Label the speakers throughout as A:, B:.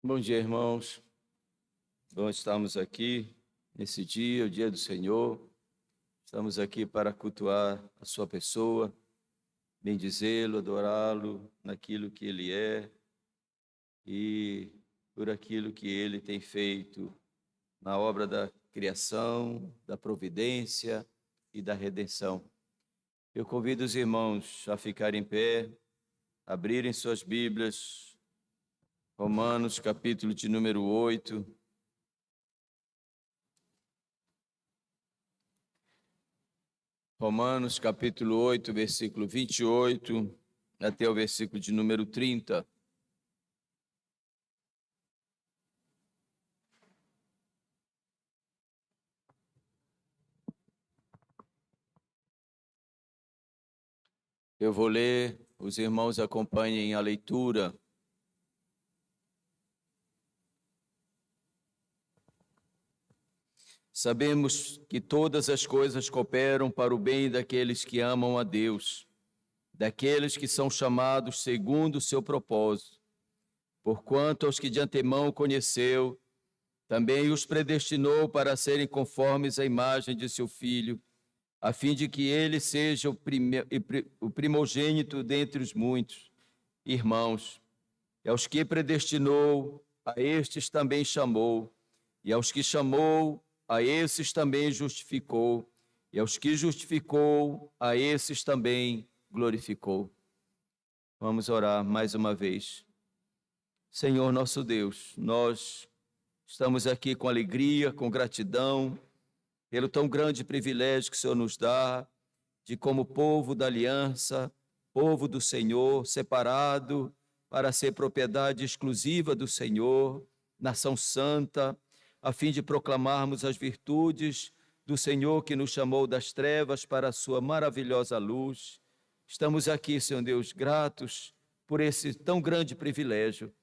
A: Bom dia, irmãos. Bom estarmos aqui nesse dia, o dia do Senhor. Estamos aqui para cultuar a sua pessoa, bendizê-lo, adorá-lo naquilo que ele é e por aquilo que ele tem feito na obra da criação, da providência e da redenção. Eu convido os irmãos a ficarem em pé, abrirem suas Bíblias, Romanos, capítulo de número 8. Romanos, capítulo 8, versículo 28, até o versículo de número 30. Eu vou ler, os irmãos acompanhem a leitura. Sabemos que todas as coisas cooperam para o bem daqueles que amam a Deus, daqueles que são chamados segundo o seu propósito. Porquanto aos que de antemão conheceu, também os predestinou para serem conformes à imagem de seu Filho, a fim de que ele seja o primogênito dentre os muitos irmãos. E aos que predestinou, a estes também chamou, e aos que chamou, a esses também justificou, e aos que justificou, a esses também glorificou. Vamos orar mais uma vez. Senhor nosso Deus, nós estamos aqui com alegria, com gratidão, pelo tão grande privilégio que o Senhor nos dá, de como povo da aliança, povo do Senhor, separado para ser propriedade exclusiva do Senhor, nação santa, a fim de proclamarmos as virtudes do Senhor que nos chamou das trevas para a sua maravilhosa luz. Estamos aqui, Senhor Deus, gratos por esse tão grande privilégio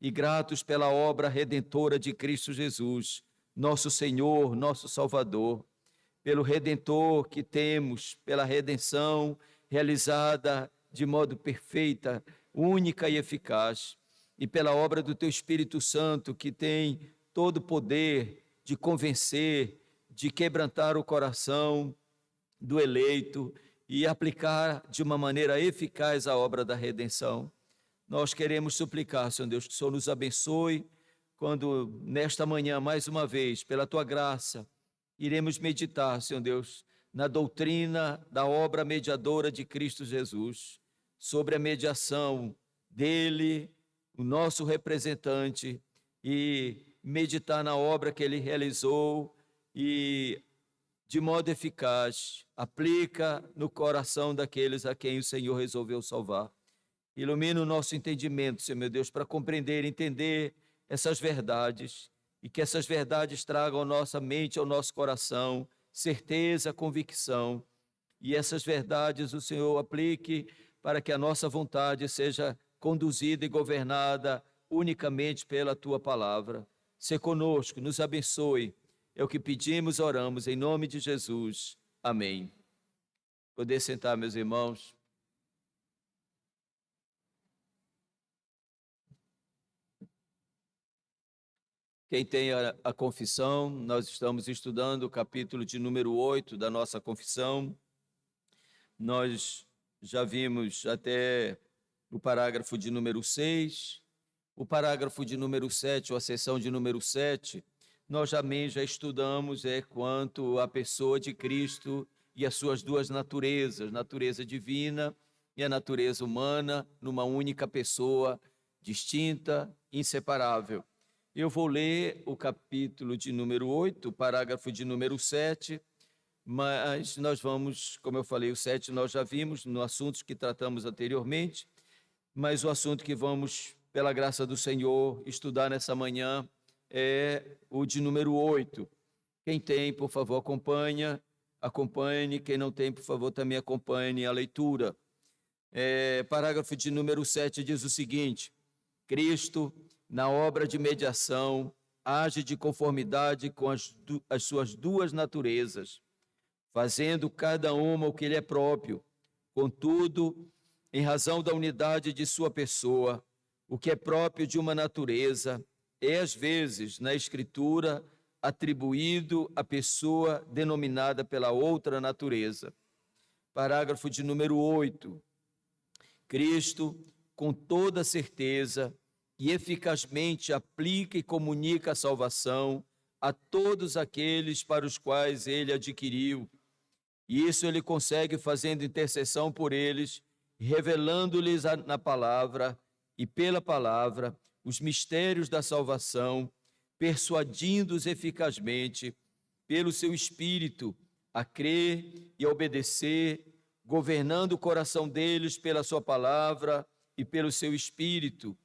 A: e gratos pela obra redentora de Cristo Jesus, nosso Senhor, nosso Salvador, pelo Redentor que temos, pela redenção realizada de modo perfeita, única e eficaz, e pela obra do Teu Espírito Santo que tem todo o poder de convencer, de quebrantar o coração do eleito e aplicar de uma maneira eficaz a obra da redenção. Nós queremos suplicar, Senhor Deus, que o Senhor nos abençoe quando, nesta manhã, mais uma vez, pela Tua graça, iremos meditar, Senhor Deus, na doutrina da obra mediadora de Cristo Jesus, sobre a mediação dele, o nosso representante, e meditar na obra que ele realizou e, de modo eficaz, aplica no coração daqueles a quem o Senhor resolveu salvar. Ilumina o nosso entendimento, Senhor meu Deus, para compreender e entender essas verdades e que essas verdades tragam à nossa mente, ao nosso coração, certeza, convicção, e essas verdades o Senhor aplique para que a nossa vontade seja conduzida e governada unicamente pela Tua palavra. Se conosco, nos abençoe, é o que pedimos, oramos, em nome de Jesus. Amém. Poder sentar, meus irmãos. Quem tem a confissão, nós estamos estudando o capítulo de número 8 da nossa confissão. Nós já vimos até o parágrafo de número 6, o parágrafo de número 7, ou a seção de número 7, nós também já estudamos quanto à pessoa de Cristo e as suas duas naturezas, natureza divina e a natureza humana, numa única pessoa, distinta, inseparável. Eu vou ler o capítulo de número 8, o parágrafo de número 7, mas nós vamos, como eu falei, o 7 nós já vimos no assunto que tratamos anteriormente, mas o assunto que vamos, pela graça do Senhor, estudar nessa manhã é o de número 8. Quem tem, por favor, acompanhe. Quem não tem, por favor, também acompanhe a leitura. Parágrafo de número 7 diz o seguinte: Cristo, na obra de mediação, age de conformidade com as suas duas naturezas, fazendo cada uma o que lhe é próprio. Contudo, em razão da unidade de sua pessoa, o que é próprio de uma natureza é às vezes na Escritura atribuído à pessoa denominada pela outra natureza. Parágrafo de número 8. Cristo, com toda certeza e eficazmente aplica e comunica a salvação a todos aqueles para os quais ele adquiriu. E isso ele consegue fazendo intercessão por eles, revelando-lhes na palavra e pela palavra os mistérios da salvação, persuadindo-os eficazmente pelo seu Espírito a crer e a obedecer, governando o coração deles pela sua palavra e pelo seu Espírito,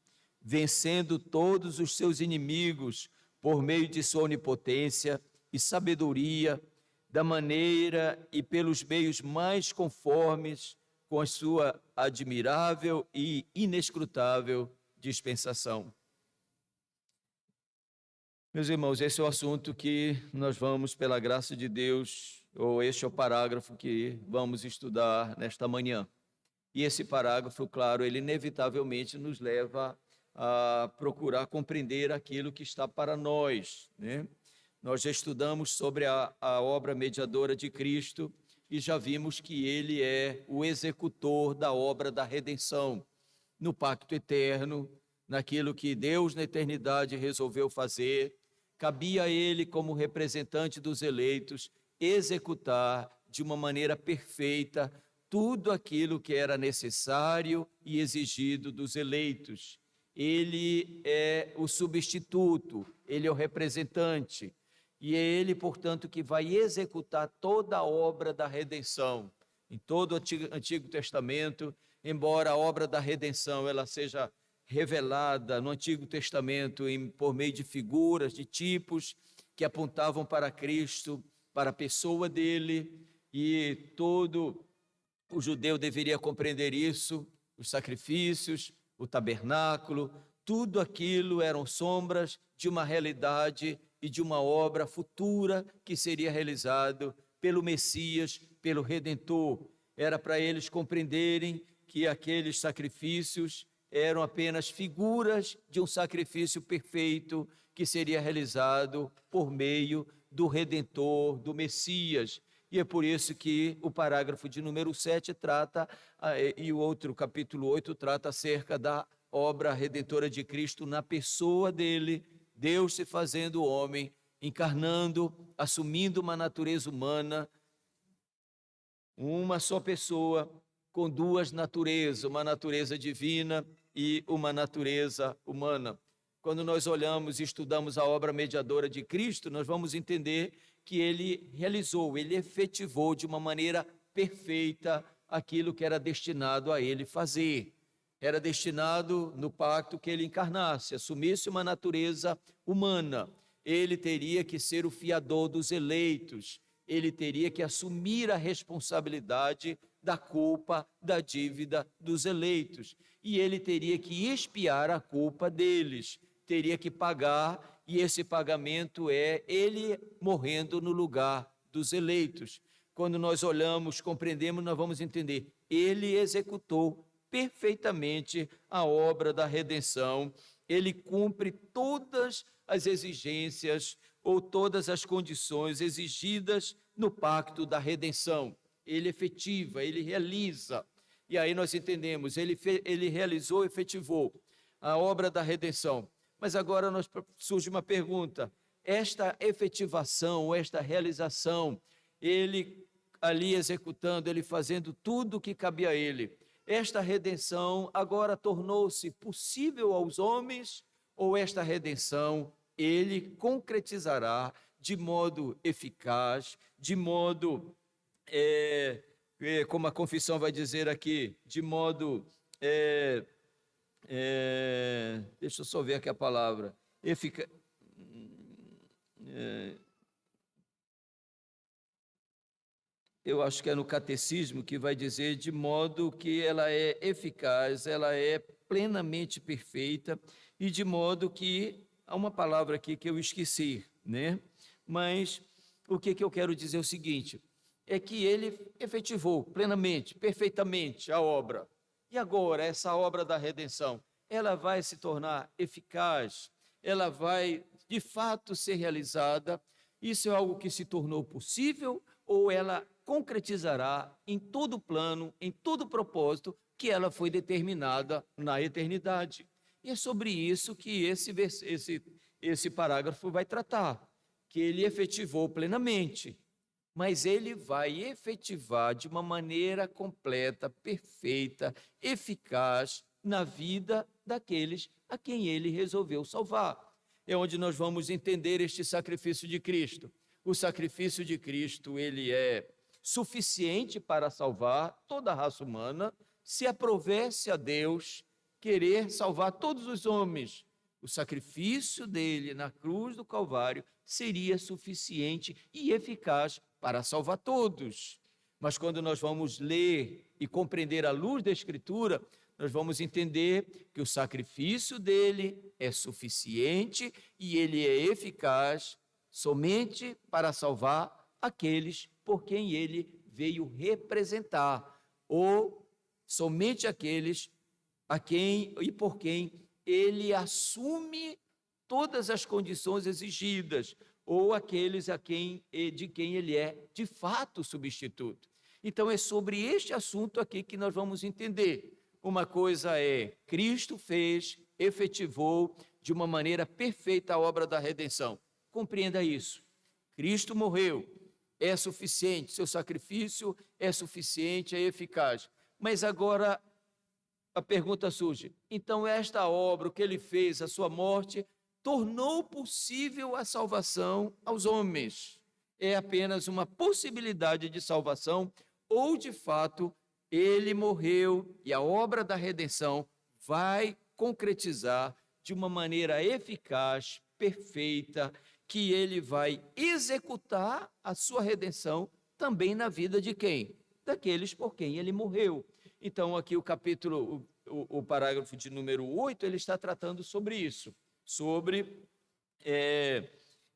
A: vencendo todos os seus inimigos por meio de sua onipotência e sabedoria, da maneira e pelos meios mais conformes com a sua admirável e inescrutável dispensação. Meus irmãos, esse é o assunto que nós vamos, pela graça de Deus, ou este é o parágrafo que vamos estudar nesta manhã. E esse parágrafo, claro, ele inevitavelmente nos leva a procurar compreender aquilo que está para nós, né? Nós já estudamos sobre a obra mediadora de Cristo e já vimos que ele é o executor da obra da redenção, no pacto eterno, naquilo que Deus na eternidade resolveu fazer. Cabia a ele, como representante dos eleitos, executar de uma maneira perfeita tudo aquilo que era necessário e exigido dos eleitos. Ele é o substituto, ele é o representante, e é ele, portanto, que vai executar toda a obra da redenção. Em todo o Antigo Testamento, embora a obra da redenção ela seja revelada no Antigo Testamento por meio de figuras, de tipos que apontavam para Cristo, para a pessoa dele, e todo o judeu deveria compreender isso, os sacrifícios, o tabernáculo, tudo aquilo eram sombras de uma realidade e de uma obra futura que seria realizado pelo Messias, pelo Redentor. Era para eles compreenderem que aqueles sacrifícios eram apenas figuras de um sacrifício perfeito que seria realizado por meio do Redentor, do Messias. E é por isso que o parágrafo de número 7 trata, e o outro, capítulo 8, trata acerca da obra redentora de Cristo na pessoa dele, Deus se fazendo homem, encarnando, assumindo uma natureza humana, uma só pessoa com duas naturezas, uma natureza divina e uma natureza humana. Quando nós olhamos e estudamos a obra mediadora de Cristo, nós vamos entender que ele realizou, ele efetivou de uma maneira perfeita aquilo que era destinado a ele fazer. Era destinado no pacto que ele encarnasse, assumisse uma natureza humana. Ele teria que ser o fiador dos eleitos, ele teria que assumir a responsabilidade da culpa, da dívida dos eleitos. E ele teria que expiar a culpa deles, teria que pagar, e esse pagamento é ele morrendo no lugar dos eleitos. Quando nós olhamos, compreendemos, nós vamos entender, ele executou perfeitamente a obra da redenção, ele cumpre todas as exigências ou todas as condições exigidas no pacto da redenção. Ele efetiva, ele realiza. E aí nós entendemos, ele realizou, efetivou a obra da redenção. Mas agora surge uma pergunta, esta efetivação, esta realização, ele ali executando, ele fazendo tudo o que cabia a ele, esta redenção agora tornou-se possível aos homens, ou esta redenção ele concretizará de modo eficaz, de modo, como a confissão vai dizer aqui, de modo, deixa eu só ver aqui a palavra, eu acho que é no catecismo que vai dizer de modo que ela é eficaz, ela é plenamente perfeita e de modo que, há uma palavra aqui que eu esqueci, né? Mas o que eu quero dizer é o seguinte, é que ele efetivou plenamente, perfeitamente a obra. E agora, essa obra da redenção, ela vai se tornar eficaz, ela vai de fato ser realizada? Isso é algo que se tornou possível ou ela concretizará em todo o plano, em todo o propósito que ela foi determinada na eternidade? E é sobre isso que esse parágrafo vai tratar, que ele efetivou plenamente, mas ele vai efetivar de uma maneira completa, perfeita, eficaz na vida daqueles a quem ele resolveu salvar. É onde nós vamos entender este sacrifício de Cristo. O sacrifício de Cristo, ele é suficiente para salvar toda a raça humana, se aprovesse a Deus querer salvar todos os homens. O sacrifício dele na cruz do Calvário seria suficiente e eficaz para salvar todos. Mas quando nós vamos ler e compreender à luz da Escritura, nós vamos entender que o sacrifício dele é suficiente e ele é eficaz somente para salvar aqueles por quem ele veio representar, ou somente aqueles a quem e por quem ele assume todas as condições exigidas, ou aqueles de quem ele é de fato substituto. Então é sobre este assunto aqui que nós vamos entender. Uma coisa é, Cristo fez, efetivou de uma maneira perfeita a obra da redenção. Compreenda isso. Cristo morreu, é suficiente, seu sacrifício é suficiente, é eficaz. Mas agora a pergunta surge, então esta obra, o que ele fez, a sua morte, tornou possível a salvação aos homens? É apenas uma possibilidade de salvação ou, de fato, ele morreu e a obra da redenção vai concretizar de uma maneira eficaz, perfeita, que ele vai executar a sua redenção também na vida de quem? Daqueles por quem ele morreu. Então, aqui o parágrafo de número 8, ele está tratando sobre isso, sobre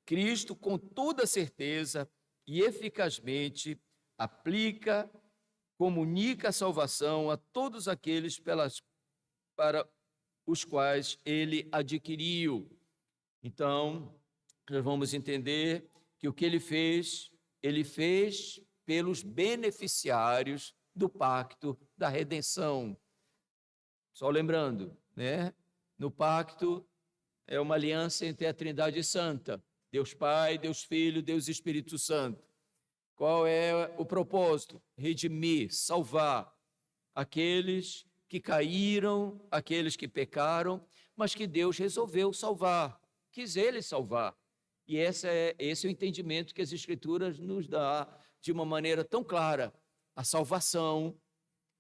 A: Cristo com toda certeza e eficazmente aplica, comunica a salvação a todos aqueles para os quais ele adquiriu. Então, nós vamos entender que o que ele fez pelos beneficiários do pacto da redenção. Só lembrando, né? No pacto é uma aliança entre a Trindade Santa, Deus Pai, Deus Filho, Deus Espírito Santo. Qual é o propósito? Redimir, salvar aqueles que caíram, aqueles que pecaram, mas que Deus resolveu salvar, quis ele salvar. E esse é o entendimento que as Escrituras nos dá de uma maneira tão clara. A salvação,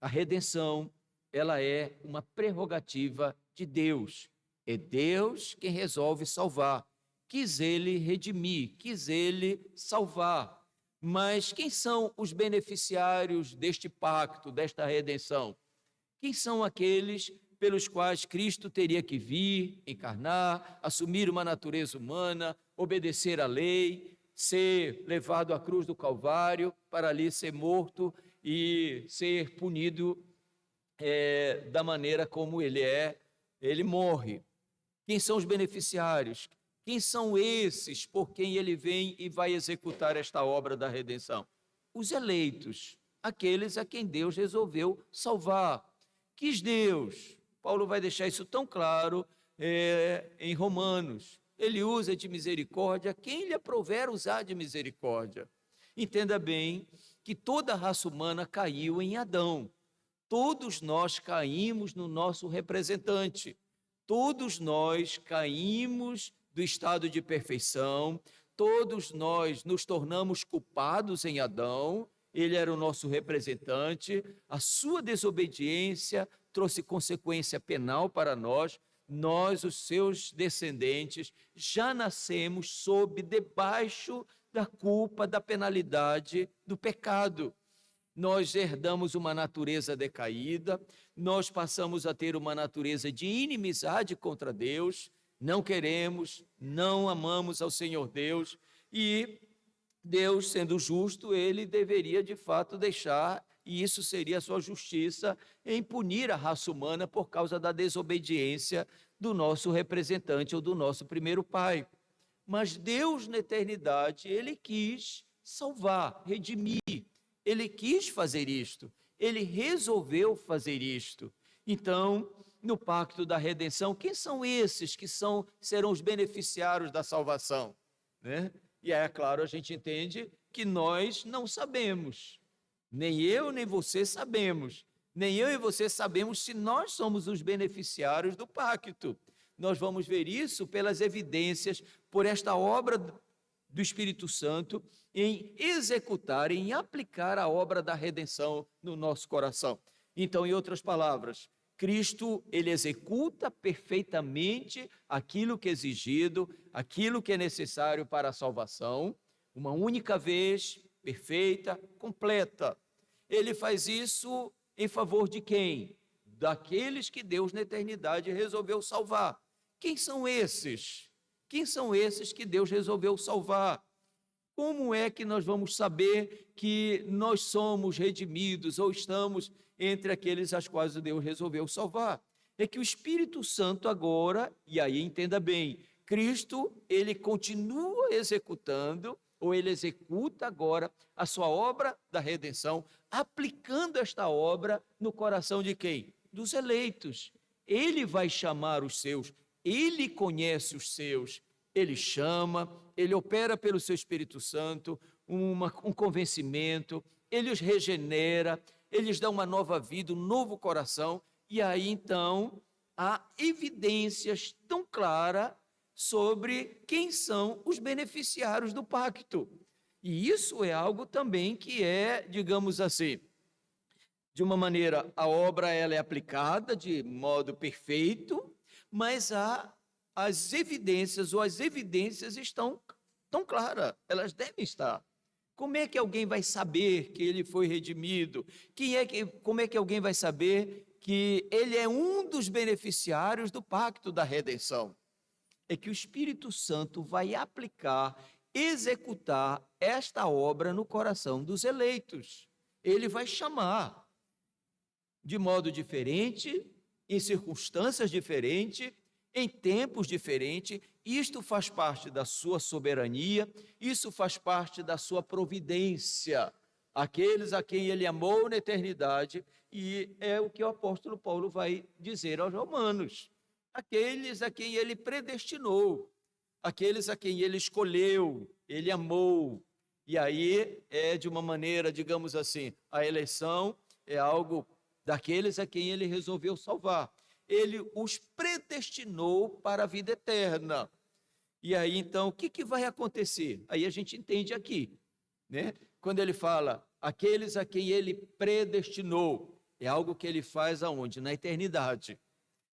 A: a redenção, ela é uma prerrogativa de Deus. É Deus quem resolve salvar. Quis ele redimir, quis ele salvar. Mas quem são os beneficiários deste pacto, desta redenção? Quem são aqueles pelos quais Cristo teria que vir, encarnar, assumir uma natureza humana, obedecer à lei, ser levado à cruz do Calvário, para ali ser morto e ser punido da maneira como ele morre? Quem são os beneficiários? Quem são esses por quem ele vem e vai executar esta obra da redenção? Os eleitos, aqueles a quem Deus resolveu salvar. Quis Deus, Paulo vai deixar isso tão claro em Romanos, ele usa de misericórdia quem lhe aprouver usar de misericórdia. Entenda bem que toda a raça humana caiu em Adão. Todos nós caímos no nosso representante. Todos nós caímos do estado de perfeição. Todos nós nos tornamos culpados em Adão. Ele era o nosso representante. A sua desobediência trouxe consequência penal para nós. Nós, os seus descendentes, já nascemos debaixo da culpa, da penalidade do pecado. Nós herdamos uma natureza decaída, nós passamos a ter uma natureza de inimizade contra Deus, não queremos, não amamos ao Senhor Deus, e Deus, sendo justo, ele deveria de fato deixar, e isso seria a sua justiça, em punir a raça humana por causa da desobediência do nosso representante ou do nosso primeiro pai. Mas Deus, na eternidade, ele quis salvar, redimir. Ele quis fazer isto. Ele resolveu fazer isto. Então, no pacto da redenção, quem são esses que serão os beneficiários da salvação? Né? E é claro, a gente entende que nós não sabemos. Nem eu, nem você sabemos. Nem eu e você sabemos se nós somos os beneficiários do pacto. Nós vamos ver isso pelas evidências, por esta obra do Espírito Santo em executar, em aplicar a obra da redenção no nosso coração. Então, em outras palavras, Cristo, ele executa perfeitamente aquilo que é exigido, aquilo que é necessário para a salvação, uma única vez, perfeita, completa. Ele faz isso em favor de quem? Daqueles que Deus na eternidade resolveu salvar. Quem são esses? Quem são esses que Deus resolveu salvar? Como é que nós vamos saber que nós somos redimidos ou estamos entre aqueles às quais Deus resolveu salvar? É que o Espírito Santo agora, e aí entenda bem, Cristo, ele continua executando, ou ele executa agora a sua obra da redenção, aplicando esta obra no coração de quem? Dos eleitos. Ele vai chamar os seus, ele conhece os seus, ele chama, ele opera pelo seu Espírito Santo, um convencimento, ele os regenera, ele lhes dá uma nova vida, um novo coração, e aí então há evidências tão claras sobre quem são os beneficiários do pacto. E isso é algo também que é, digamos assim, de uma maneira, a obra ela é aplicada de modo perfeito, mas as evidências estão tão claras, elas devem estar. Como é que alguém vai saber que ele foi redimido? Como é que alguém vai saber que ele é um dos beneficiários do pacto da redenção? É que o Espírito Santo vai aplicar, executar esta obra no coração dos eleitos. Ele vai chamar de modo diferente, em circunstâncias diferentes, em tempos diferentes. Isto faz parte da sua soberania, isso faz parte da sua providência. Aqueles a quem ele amou na eternidade, e é o que o apóstolo Paulo vai dizer aos romanos. Aqueles a quem ele predestinou, aqueles a quem ele escolheu, ele amou. E aí é de uma maneira, digamos assim, a eleição é algo daqueles a quem ele resolveu salvar. Ele os predestinou para a vida eterna. E aí, então, o que vai acontecer? Aí a gente entende aqui, né? Quando ele fala, aqueles a quem ele predestinou, é algo que ele faz aonde? Na eternidade.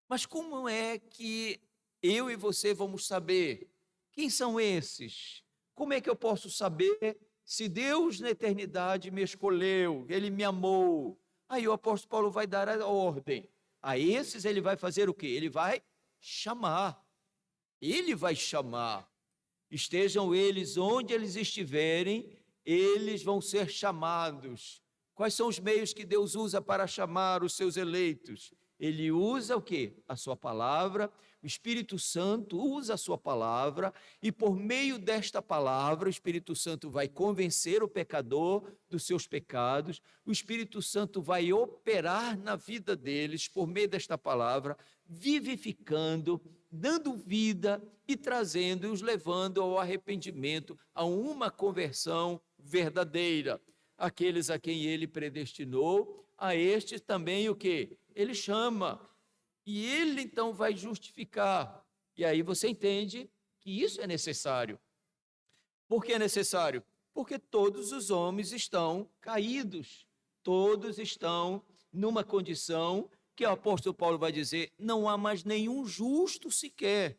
A: Mas como é que eu e você vamos saber quem são esses? Como é que eu posso saber se Deus na eternidade me escolheu, ele me amou? Aí o apóstolo Paulo vai dar a ordem. A esses ele vai fazer o quê? Ele vai chamar. Ele vai chamar. Estejam eles onde eles estiverem, eles vão ser chamados. Quais são os meios que Deus usa para chamar os seus eleitos? Ele usa o quê? A sua palavra. O Espírito Santo usa a sua palavra, e por meio desta palavra, o Espírito Santo vai convencer o pecador dos seus pecados, o Espírito Santo vai operar na vida deles por meio desta palavra, vivificando, dando vida e trazendo e os levando ao arrependimento, a uma conversão verdadeira. Aqueles a quem ele predestinou, a estes também o quê? Ele chama. E ele então vai justificar. E aí você entende que isso é necessário. Por que é necessário? Porque todos os homens estão caídos. Todos estão numa condição que o apóstolo Paulo vai dizer, não há mais nenhum justo sequer.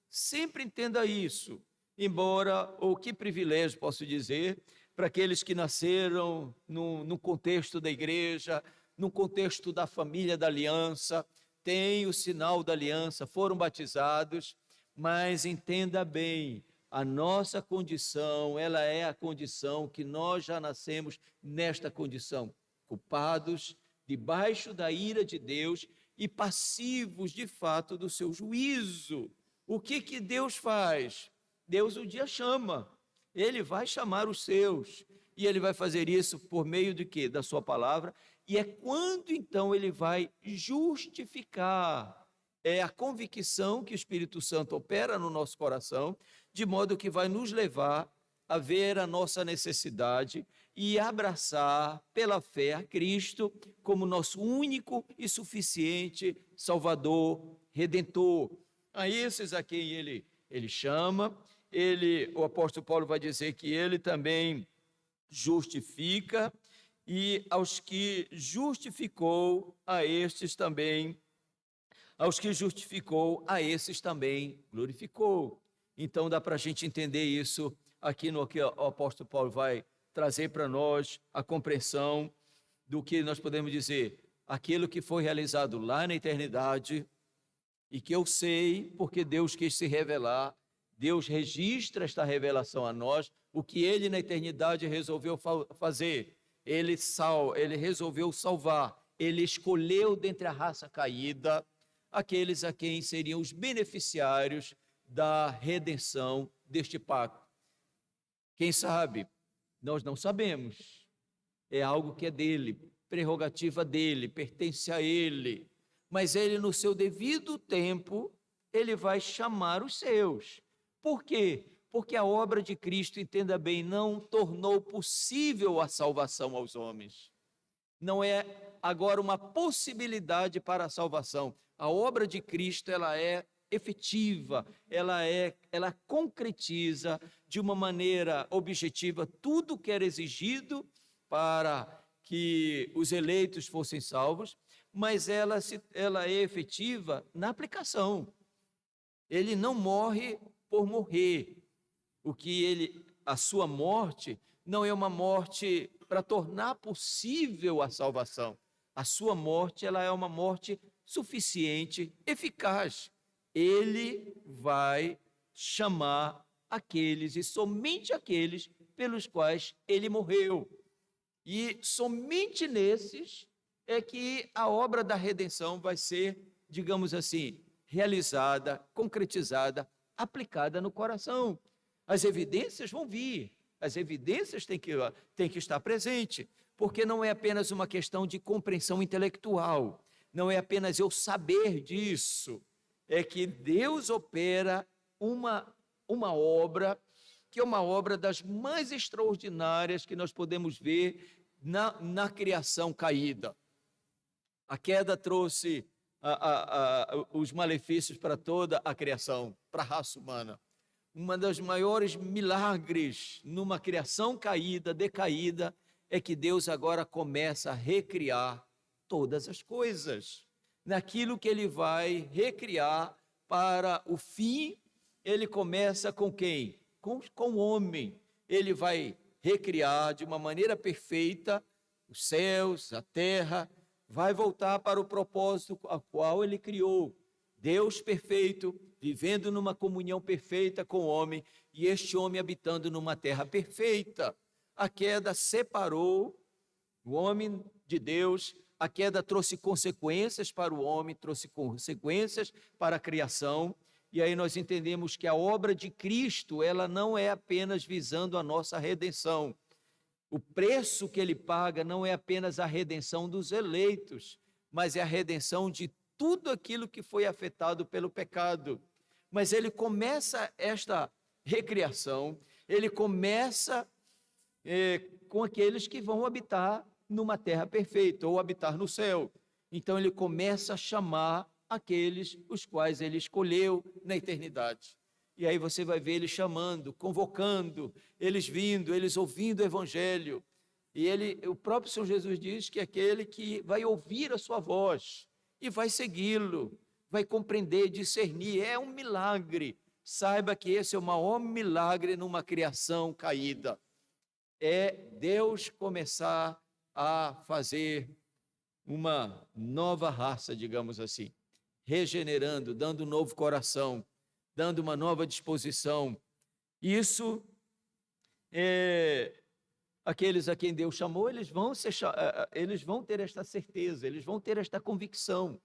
A: Sempre entenda isso. Embora, ou que privilégio posso dizer, para aqueles que nasceram no contexto da igreja, no contexto da família da aliança, têm o sinal da aliança, foram batizados, mas entenda bem, a nossa condição, ela é a condição que nós já nascemos nesta condição, culpados, debaixo da ira de Deus, e passivos, de fato, do seu juízo. O que Deus faz? Deus um dia chama, ele vai chamar os seus, e ele vai fazer isso por meio de quê? Da sua palavra, e é quando então ele vai justificar. É a convicção que o Espírito Santo opera no nosso coração, de modo que vai nos levar a ver a nossa necessidade e abraçar pela fé a Cristo como nosso único e suficiente Salvador, Redentor. A esses a quem ele chama, o apóstolo Paulo vai dizer que ele também justifica, e aos que justificou, a estes também, aos que justificou, a esses também glorificou. Então dá para a gente entender isso aqui no que o apóstolo Paulo vai trazer para nós, a compreensão do que nós podemos dizer, aquilo que foi realizado lá na eternidade, e que eu sei, porque Deus quis se revelar, Deus registra esta revelação a nós, o que ele na eternidade resolveu fazer. Ele resolveu salvar, ele escolheu dentre a raça caída aqueles a quem seriam os beneficiários da redenção deste pacto. Quem sabe? Nós não sabemos. É algo que é dele, prerrogativa dele, pertence a ele. Mas ele, no seu devido tempo, ele vai chamar os seus. Por quê? Porque a obra de Cristo, entenda bem, não tornou possível a salvação aos homens. Não é agora uma possibilidade para a salvação. A obra de Cristo, ela é efetiva, ela concretiza de uma maneira objetiva tudo que era exigido para que os eleitos fossem salvos, mas ela é efetiva na aplicação. Ele não morre por morrer. A sua morte não é uma morte para tornar possível a salvação. A sua morte, ela é uma morte suficiente, eficaz. Ele vai chamar aqueles, e somente aqueles pelos quais ele morreu. E somente nesses é que a obra da redenção vai ser, digamos assim, realizada, concretizada, aplicada no coração. As evidências vão vir, as evidências têm que estar presentes, porque não é apenas uma questão de compreensão intelectual, não é apenas eu saber disso, é que Deus opera uma obra, que é uma obra das mais extraordinárias que nós podemos ver na criação caída. A queda trouxe os malefícios para toda a criação, para a raça humana. Uma das maiores milagres numa criação caída, decaída, é que Deus agora começa a recriar todas as coisas. Naquilo que ele vai recriar para o fim, ele começa com quem? Com o homem. Ele vai recriar de uma maneira perfeita os céus, a terra, vai voltar para o propósito a qual ele criou. Deus perfeito, vivendo numa comunhão perfeita com o homem, e este homem habitando numa terra perfeita. A queda separou o homem de Deus, a queda trouxe consequências para o homem, trouxe consequências para a criação, e aí nós entendemos que a obra de Cristo, ela não é apenas visando a nossa redenção. O preço que ele paga não é apenas a redenção dos eleitos, mas é a redenção de tudo aquilo que foi afetado pelo pecado. Mas ele começa esta recriação, ele começa com aqueles que vão habitar numa terra perfeita, ou habitar no céu. Então ele começa a chamar aqueles os quais ele escolheu na eternidade. E aí você vai ver ele chamando, convocando, eles vindo, eles ouvindo o evangelho. E o próprio Senhor Jesus diz que é aquele que vai ouvir a sua voz e vai segui-lo, vai compreender, discernir. É um milagre. Saiba que esse é o maior milagre numa criação caída. É Deus começar a fazer uma nova raça, digamos assim, regenerando, dando um novo coração, dando uma nova disposição. Isso, aqueles a quem Deus chamou, eles vão ter esta certeza, eles vão ter esta convicção.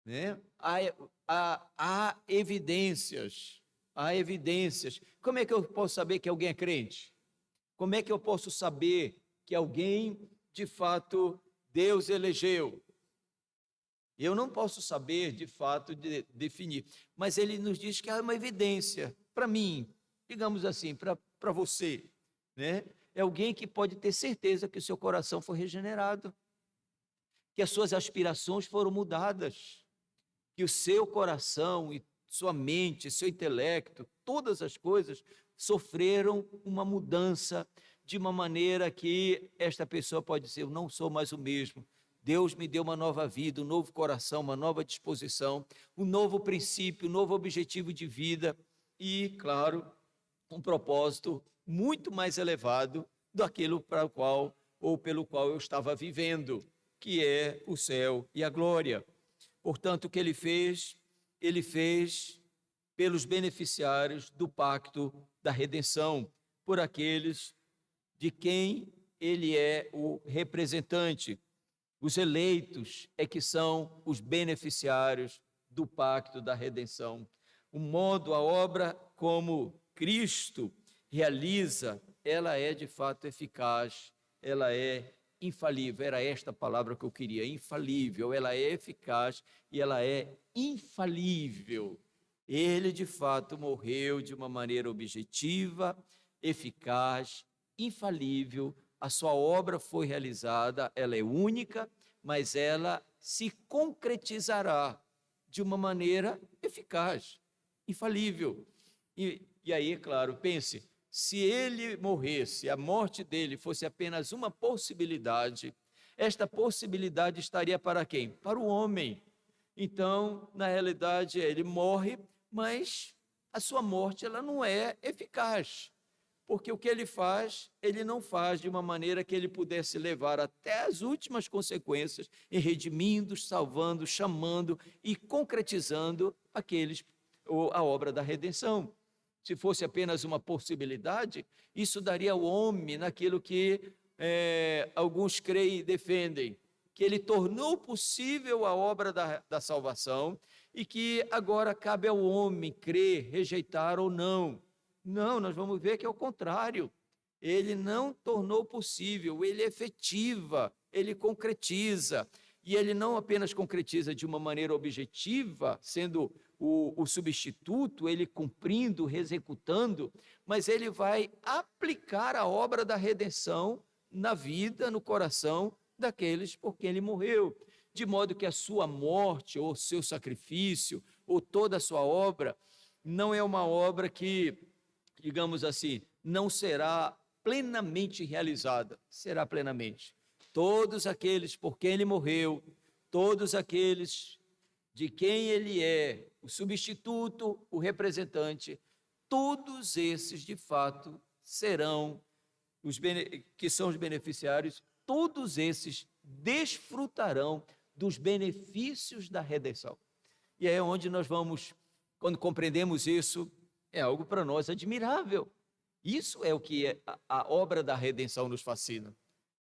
A: né? Há evidências, há evidências. Como é que eu posso saber que alguém é crente? Como é que eu posso saber que alguém, de fato, Deus elegeu? Eu não posso saber, de fato, definir, mas ele nos diz que há uma evidência para mim, digamos assim, para você, né? É alguém que pode ter certeza que o seu coração foi regenerado, que as suas aspirações foram mudadas, que o seu coração e sua mente, seu intelecto, todas as coisas sofreram uma mudança de uma maneira que esta pessoa pode dizer: eu não sou mais o mesmo. Deus me deu uma nova vida, um novo coração, uma nova disposição, um novo princípio, um novo objetivo de vida e, claro, um propósito muito mais elevado daquilo para o qual ou pelo qual eu estava vivendo, que é o céu e a glória. Portanto, o que ele fez pelos beneficiários do pacto da redenção, por aqueles de quem ele é o representante. Os eleitos é que são os beneficiários do pacto da redenção. O modo, a obra como Cristo realiza, ela é de fato eficaz, ela é infalível. Era esta palavra que eu queria, infalível. Ela é eficaz e ela é infalível. Ele de fato morreu de uma maneira objetiva, eficaz, infalível. A sua obra foi realizada, ela é única, mas ela se concretizará de uma maneira eficaz, infalível. E aí, claro, pense, se ele morresse, a morte dele fosse apenas uma possibilidade, esta possibilidade estaria para quem? Para o homem. Então, na realidade, ele morre, mas a sua morte ela não é eficaz, porque o que ele faz, ele não faz de uma maneira que ele pudesse levar até as últimas consequências, em redimindo, salvando, chamando e concretizando a obra da redenção. Se fosse apenas uma possibilidade, isso daria ao homem naquilo que alguns creem e defendem, que ele tornou possível a obra da salvação e que agora cabe ao homem crer, rejeitar ou não. Não, nós vamos ver que é o contrário. Ele não tornou possível, ele efetiva, ele concretiza. E ele não apenas concretiza de uma maneira objetiva, sendo o substituto, ele cumprindo, executando, mas ele vai aplicar a obra da redenção na vida, no coração daqueles por quem ele morreu. De modo que a sua morte, ou seu sacrifício, ou toda a sua obra, não é uma obra que, digamos assim, não será plenamente realizada, será plenamente. Todos aqueles por quem ele morreu, todos aqueles de quem ele é o substituto, o representante, todos esses, de fato, serão que são os beneficiários, todos esses desfrutarão dos benefícios da redenção. E é onde nós vamos, quando compreendemos isso, é algo para nós admirável. Isso é o que a obra da redenção nos fascina.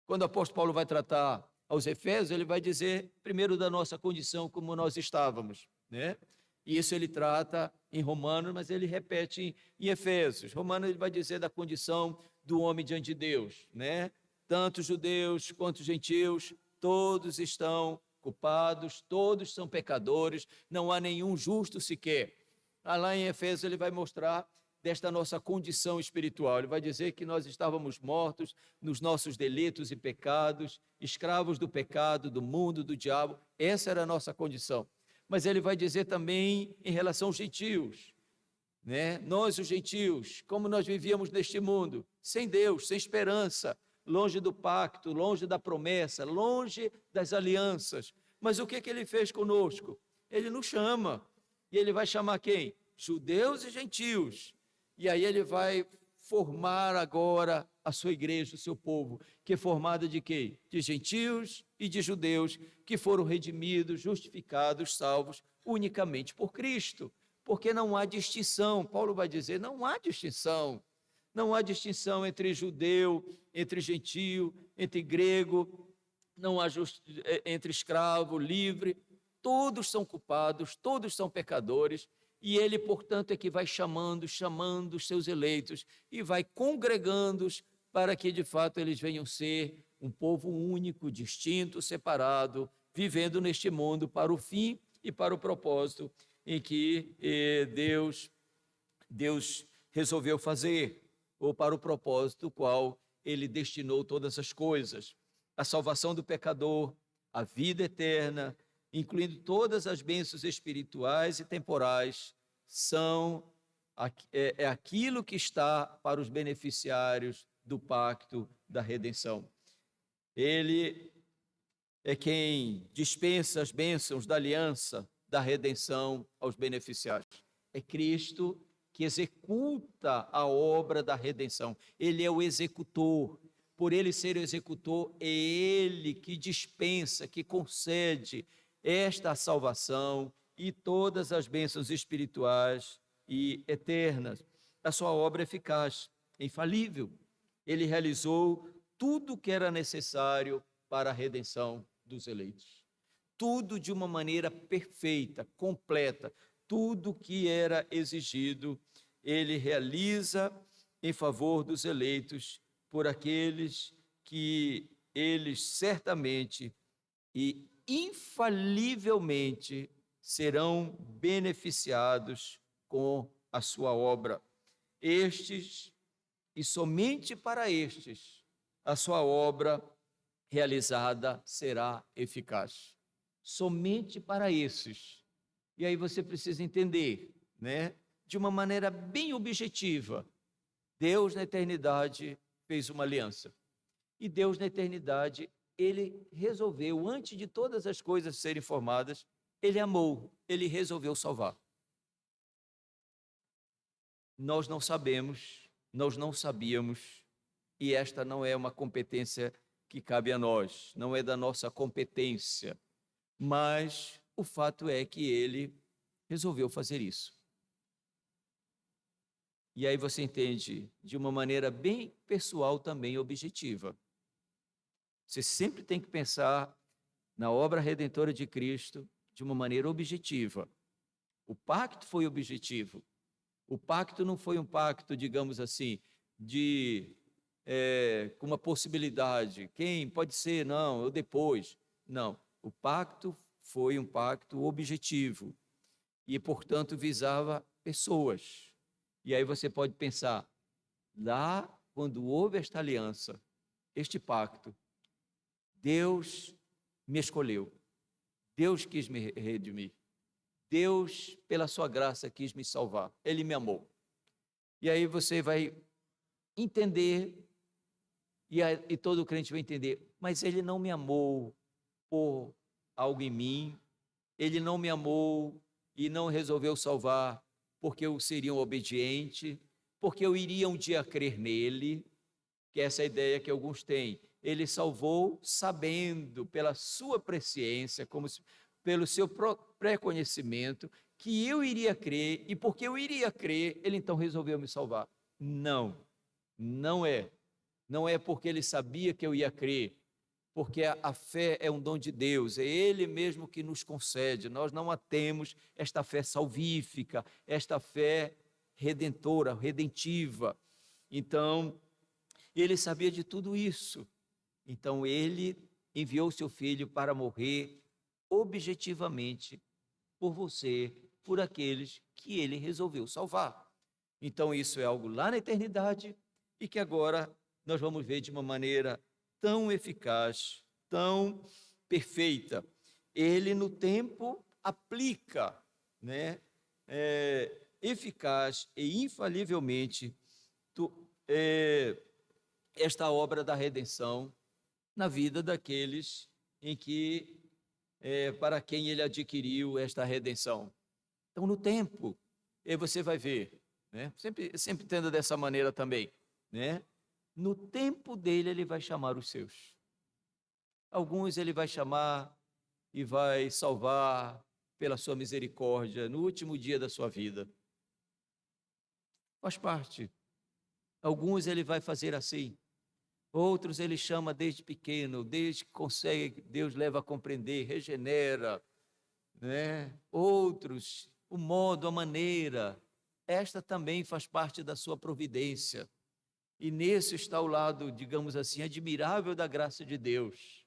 A: Quando o apóstolo Paulo vai tratar aos Efésios, ele vai dizer primeiro da nossa condição como nós estávamos, né? E isso ele trata em Romanos, mas ele repete em Efésios. Romanos ele vai dizer da condição do homem diante de Deus, né? Tanto judeus quanto gentios, todos estão culpados, todos são pecadores, não há nenhum justo sequer. Lá em Efésios ele vai mostrar desta nossa condição espiritual. Ele vai dizer que nós estávamos mortos nos nossos delitos e pecados, escravos do pecado, do mundo, do diabo. Essa era a nossa condição. Mas ele vai dizer também em relação aos gentios, né? Nós, os gentios, como nós vivíamos neste mundo, sem Deus, sem esperança, longe do pacto, longe da promessa, longe das alianças. Mas o que ele fez conosco? Ele nos chama. E ele vai chamar quem? Judeus e gentios. E aí ele vai formar agora a sua igreja, o seu povo, que é formada de quê? De gentios e de judeus, que foram redimidos, justificados, salvos unicamente por Cristo. Porque não há distinção. Paulo vai dizer, não há distinção. Não há distinção entre judeu, entre gentio, entre grego, não há entre escravo, livre. todos são culpados, todos são pecadores, e ele, portanto, é que vai chamando os seus eleitos e vai congregando-os para que, de fato, eles venham ser um povo único, distinto, separado, vivendo neste mundo para o fim e para o propósito em que Deus resolveu fazer, ou para o propósito qual ele destinou todas as coisas. A salvação do pecador, a vida eterna, incluindo todas as bênçãos espirituais e temporais, é aquilo que está para os beneficiários do pacto da redenção. Ele é quem dispensa as bênçãos da aliança, da redenção aos beneficiários. É Cristo que executa a obra da redenção. Ele é o executor. Por ele ser o executor, é ele que dispensa, que concede esta salvação e todas as bênçãos espirituais e eternas. A sua obra é eficaz, infalível. Ele realizou tudo o que era necessário para a redenção dos eleitos. Tudo de uma maneira perfeita, completa, tudo que era exigido, ele realiza em favor dos eleitos, por aqueles que eles certamente e infalivelmente serão beneficiados com a sua obra. Estes, e somente para estes, a sua obra realizada será eficaz. Somente para esses. E aí você precisa entender, né, de uma maneira bem objetiva, Deus na eternidade fez uma aliança. E Deus na eternidade, ele resolveu, antes de todas as coisas serem formadas, ele amou, ele resolveu salvar. Nós não sabemos, nós não sabíamos, e esta não é uma competência que cabe a nós, não é da nossa competência, mas o fato é que ele resolveu fazer isso. E aí você entende de uma maneira bem pessoal também objetiva. Você sempre tem que pensar na obra redentora de Cristo de uma maneira objetiva. O pacto foi objetivo. O pacto não foi um pacto, digamos assim, com uma possibilidade. Quem pode ser? Não, eu depois. Não. O pacto foi um pacto objetivo e, portanto, visava pessoas. E aí você pode pensar, lá quando houve esta aliança, este pacto, Deus me escolheu, Deus quis me redimir, Deus, pela sua graça, quis me salvar, Ele me amou. E aí você vai entender, e todo crente vai entender, mas Ele não me amou por algo em mim, Ele não me amou e não resolveu salvar porque eu seria um obediente, porque eu iria um dia crer nele, que é essa ideia que alguns têm. Ele salvou sabendo, pela sua presciência, pelo seu pré-conhecimento, que eu iria crer, e porque eu iria crer, ele então resolveu me salvar. Não, não é. Não é porque ele sabia que eu ia crer, porque a fé é um dom de Deus, é Ele mesmo que nos concede, nós não a temos, esta fé salvífica, esta fé redentora, redentiva. Então, Ele sabia de tudo isso, então Ele enviou seu Filho para morrer objetivamente por você, por aqueles que Ele resolveu salvar. Então, isso é algo lá na eternidade e que agora nós vamos ver de uma maneira tão eficaz, tão perfeita. Ele, no tempo, aplica, né, eficaz e infalivelmente esta obra da redenção na vida daqueles para quem ele adquiriu esta redenção. Então, no tempo, você vai ver, né, sempre entenda dessa maneira também, né? No tempo dele, ele vai chamar os seus. Alguns ele vai chamar e vai salvar pela sua misericórdia no último dia da sua vida. Faz parte. Alguns ele vai fazer assim. Outros ele chama desde pequeno, desde que consegue, Deus leva a compreender, regenera, né? Outros, o modo, a maneira, esta também faz parte da sua providência. E nisso está o lado, digamos assim, admirável da graça de Deus.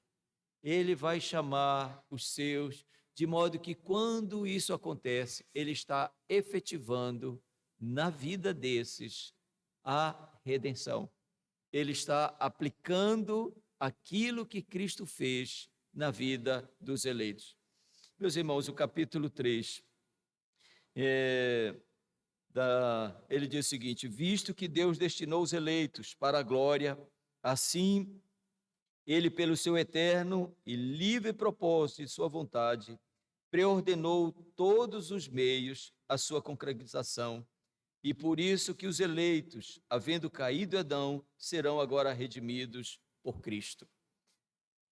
A: Ele vai chamar os seus, de modo que quando isso acontece, ele está efetivando na vida desses a redenção. Ele está aplicando aquilo que Cristo fez na vida dos eleitos. Meus irmãos, o capítulo 3, ele diz o seguinte: visto que Deus destinou os eleitos para a glória, assim ele, pelo seu eterno e livre propósito e sua vontade, preordenou todos os meios à sua concretização. E por isso que os eleitos, havendo caído Adão, serão agora redimidos por Cristo.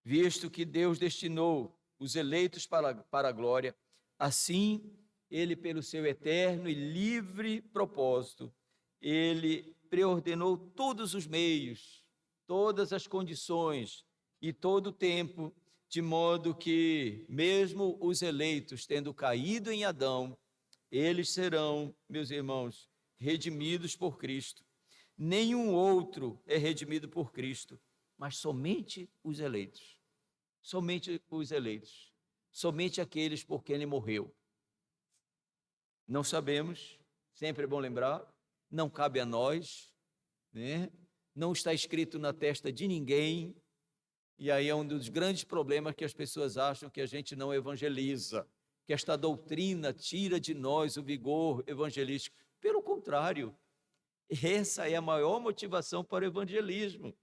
A: Visto que Deus destinou os eleitos para a glória, assim ele, pelo seu eterno e livre propósito, ele preordenou todos os meios, todas as condições e todo o tempo, de modo que, mesmo os eleitos tendo caído em Adão, eles serão, meus irmãos, redimidos por Cristo. Nenhum outro é redimido por Cristo, mas somente os eleitos. Somente os eleitos. Somente aqueles por quem ele morreu. Não sabemos, sempre é bom lembrar, não cabe a nós, né? Não está escrito na testa de ninguém. E aí é um dos grandes problemas que as pessoas acham que a gente não evangeliza, que esta doutrina tira de nós o vigor evangelístico. Pelo contrário, essa é a maior motivação para o evangelismo.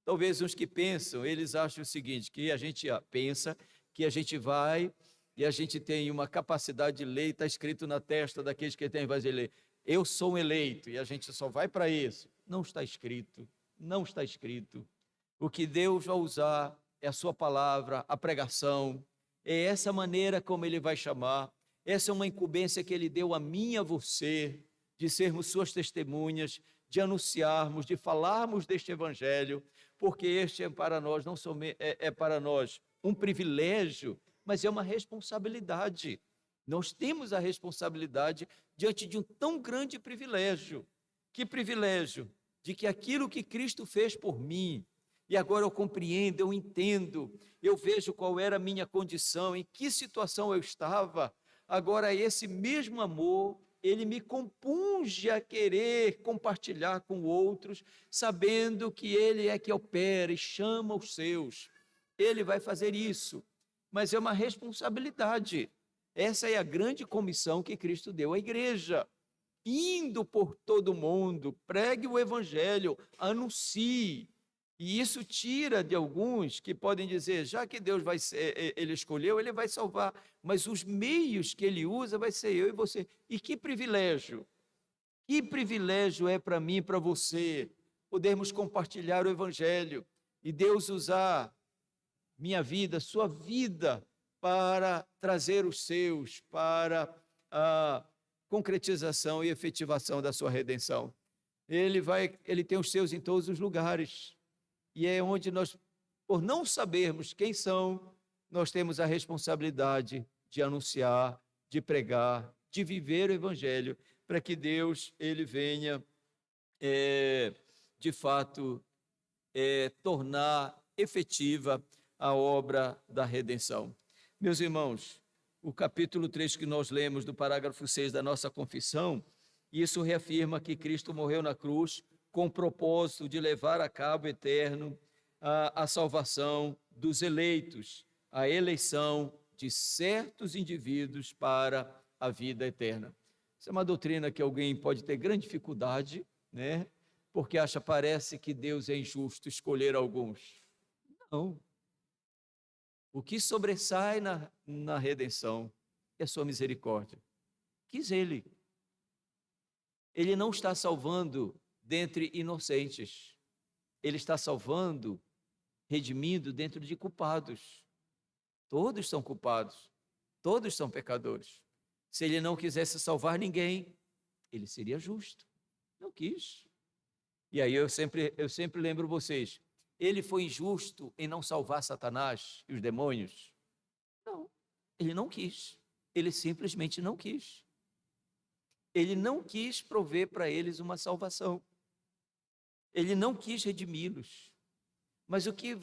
A: Talvez uns que pensam, eles acham o seguinte, que a gente pensa que a gente vai e a gente tem uma capacidade de ler, está escrito na testa daqueles que têm evangelho, eu sou um eleito, e a gente só vai para isso. Não está escrito, não está escrito. O que Deus vai usar é a sua palavra, a pregação, é essa maneira como ele vai chamar, essa é uma incumbência que ele deu a mim e a você, de sermos suas testemunhas, de anunciarmos, de falarmos deste evangelho, porque este é para nós, não somente é para nós um privilégio, mas é uma responsabilidade. Nós temos a responsabilidade diante de um tão grande privilégio. Que privilégio? De que aquilo que Cristo fez por mim, e agora eu compreendo, eu entendo, eu vejo qual era a minha condição, em que situação eu estava, agora esse mesmo amor, ele me compunge a querer compartilhar com outros, sabendo que ele é que opera e chama os seus. Ele vai fazer isso, mas é uma responsabilidade. Essa é a grande comissão que Cristo deu à igreja. Indo por todo o mundo, pregue o evangelho, anuncie. E isso tira de alguns que podem dizer, já que Deus ele escolheu, ele vai salvar, mas os meios que ele usa vai ser eu e você. E que privilégio é para mim e para você podermos compartilhar o evangelho e Deus usar minha vida, sua vida, para trazer os seus, para a concretização e efetivação da sua redenção. Ele tem os seus em todos os lugares. E é onde nós, por não sabermos quem são, nós temos a responsabilidade de anunciar, de pregar, de viver o evangelho, para que Deus ele venha, de fato, tornar efetiva a obra da redenção. Meus irmãos, o capítulo 3 que nós lemos do parágrafo 6 da nossa confissão, isso reafirma que Cristo morreu na cruz com o propósito de levar a cabo eterno a salvação dos eleitos, a eleição de certos indivíduos para a vida eterna. Isso é uma doutrina que alguém pode ter grande dificuldade, né? Porque parece que Deus é injusto escolher alguns. Não. O que sobressai na redenção é a sua misericórdia. Quis ele. Ele não está salvando dentre inocentes. Ele está salvando, redimindo dentro de culpados. Todos são culpados. Todos são pecadores. Se ele não quisesse salvar ninguém, ele seria justo. Não quis. E aí eu sempre lembro vocês, ele foi injusto em não salvar Satanás e os demônios? Não, ele não quis. Ele simplesmente não quis. Ele não quis prover para eles uma salvação. Ele não quis redimi-los. Mas o que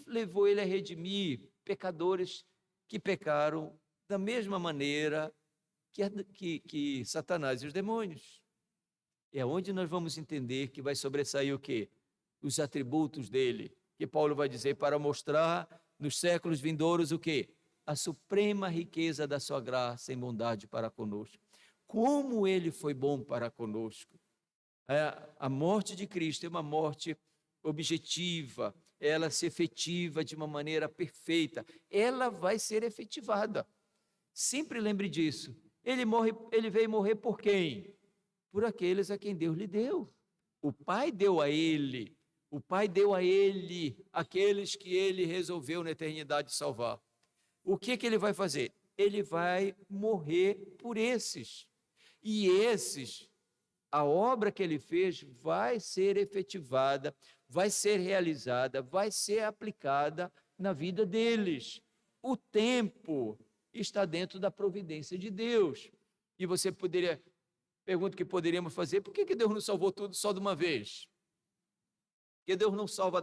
A: levou ele a redimir pecadores que pecaram da mesma maneira que Satanás e os demônios? É onde nós vamos entender que vai sobressair o quê? Os atributos dele, que Paulo vai dizer para mostrar nos séculos vindouros o quê? A suprema riqueza da sua graça em bondade para conosco. Como ele foi bom para conosco. A morte de Cristo é uma morte objetiva, ela se efetiva de uma maneira perfeita, ela vai ser efetivada. Sempre lembre disso. Ele veio morrer por quem? Por aqueles a quem Deus lhe deu. O Pai deu a ele aqueles que ele resolveu na eternidade salvar. O que ele vai fazer? Ele vai morrer por esses. E esses, a obra que ele fez vai ser efetivada, vai ser realizada, vai ser aplicada na vida deles. O tempo está dentro da providência de Deus. E você pergunta o que poderíamos fazer, por que Deus não salvou tudo só de uma vez? Porque Deus não salva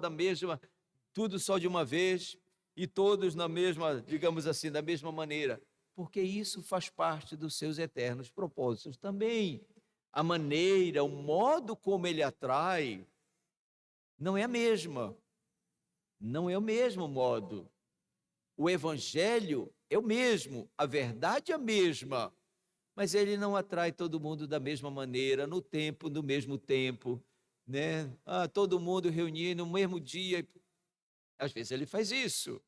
A: tudo só de uma vez e todos na mesma, digamos assim, da mesma maneira? Porque isso faz parte dos seus eternos propósitos também. A maneira, o modo como ele atrai, não é a mesma. Não é o mesmo modo. O evangelho é o mesmo, a verdade é a mesma, mas ele não atrai todo mundo da mesma maneira, no mesmo tempo, né? Todo mundo reunido no mesmo dia. Às vezes ele faz isso.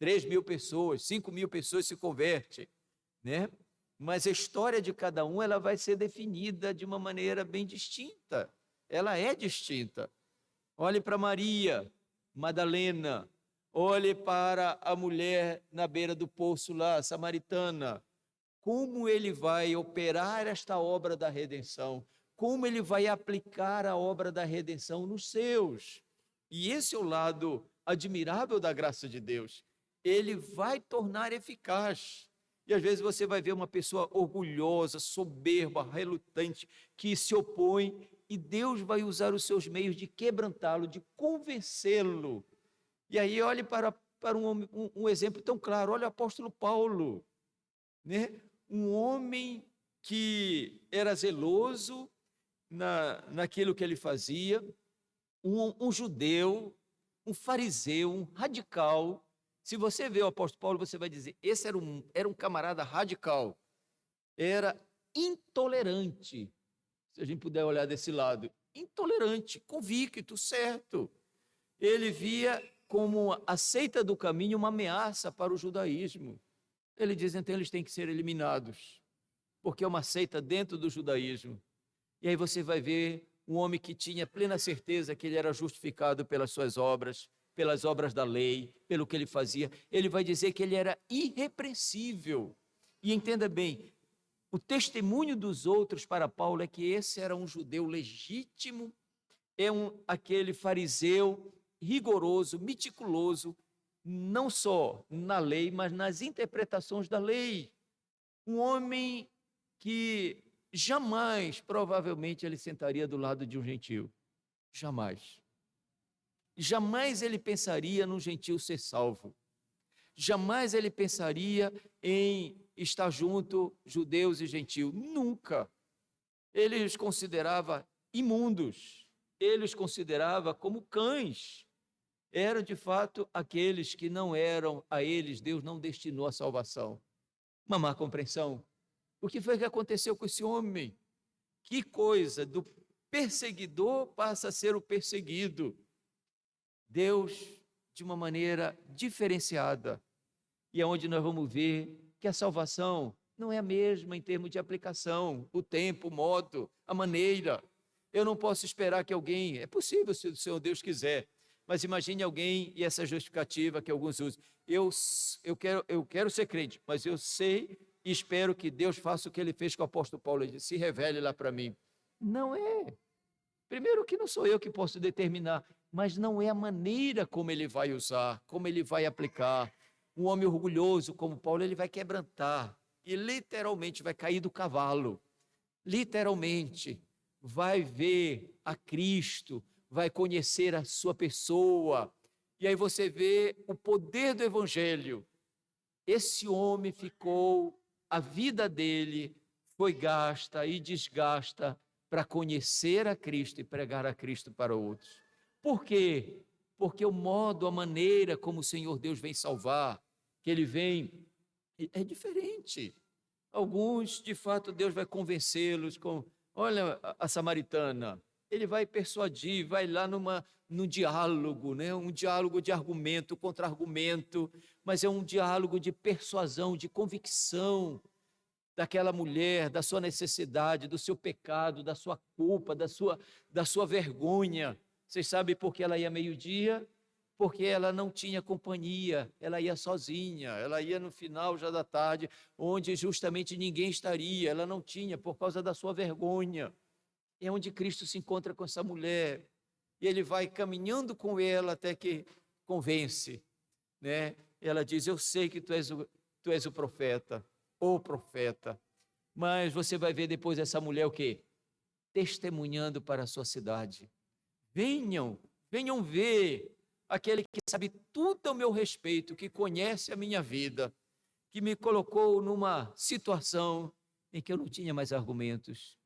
A: 3.000 pessoas, 5.000 pessoas se convertem, né? Mas a história de cada um ela vai ser definida de uma maneira bem distinta. Ela é distinta. Olhe para Maria Madalena, olhe para a mulher na beira do poço lá, samaritana. Como ele vai operar esta obra da redenção? Como ele vai aplicar a obra da redenção nos seus? E esse é o lado admirável da graça de Deus. Ele vai tornar eficaz. E às vezes você vai ver uma pessoa orgulhosa, soberba, relutante, que se opõe, e Deus vai usar os seus meios de quebrantá-lo, de convencê-lo. E aí olhe para um exemplo tão claro, olha o apóstolo Paulo, né? Um homem que era zeloso naquilo que ele fazia, um judeu, um fariseu, um radical. Se você vê o apóstolo Paulo, você vai dizer, esse era um camarada radical, era intolerante, se a gente puder olhar desse lado, intolerante, convicto, certo. Ele via como a seita do caminho uma ameaça para o judaísmo. Ele diz, então, eles têm que ser eliminados, porque é uma seita dentro do judaísmo. E aí você vai ver um homem que tinha plena certeza que ele era justificado pelas suas obras, pelas obras da lei, pelo que ele fazia. Ele vai dizer que ele era irrepreensível. E entenda bem, o testemunho dos outros para Paulo é que esse era um judeu legítimo, aquele fariseu rigoroso, meticuloso, não só na lei, mas nas interpretações da lei. Um homem que jamais, provavelmente, ele sentaria do lado de um gentio. Jamais. Jamais ele pensaria num gentio ser salvo. Jamais ele pensaria em estar junto judeus e gentios. Nunca. Ele os considerava imundos. Ele os considerava como cães. Eram, de fato, aqueles que não eram a eles, Deus não destinou a salvação. Uma má compreensão. O que foi que aconteceu com esse homem? Que coisa, do perseguidor passa a ser o perseguido. Deus, de uma maneira diferenciada, e é onde nós vamos ver que a salvação não é a mesma em termos de aplicação, o tempo, o modo, a maneira. Eu não posso esperar que alguém, é possível se o Senhor Deus quiser, mas imagine alguém, e essa justificativa que alguns usam, eu quero ser crente, mas eu sei e espero que Deus faça o que ele fez com o apóstolo Paulo, ele disse, se revele lá para mim. Não é. Primeiro que não sou eu que posso determinar, mas não é a maneira como ele vai usar, como ele vai aplicar.
B: Um homem orgulhoso como Paulo, ele vai quebrantar e literalmente vai cair do cavalo. Literalmente vai ver a Cristo, vai conhecer a sua pessoa. E aí você vê o poder do evangelho. Esse homem ficou, a vida dele foi gasta e desgasta para conhecer a Cristo e pregar a Cristo para outros. Por quê? Porque o modo, a maneira como o Senhor Deus vem salvar, que ele vem, é diferente. Alguns, de fato, Deus vai convencê-los com, olha, a samaritana, ele vai persuadir, vai lá num diálogo, né? Um diálogo de argumento contra argumento, mas é um diálogo de persuasão, de convicção daquela mulher, da sua necessidade, do seu pecado, da sua culpa, da sua vergonha. Vocês sabem por que ela ia meio-dia? Porque ela não tinha companhia, ela ia sozinha, ela ia no final já da tarde, onde justamente ninguém estaria, ela não tinha, por causa da sua vergonha. É onde Cristo se encontra com essa mulher, e ele vai caminhando com ela até que convence, né? Ela diz, eu sei que tu és o profeta, mas você vai ver depois essa mulher o quê? Testemunhando para a sua cidade. Venham ver aquele que sabe tudo ao meu respeito, que conhece a minha vida, que me colocou numa situação em que eu não tinha mais argumentos,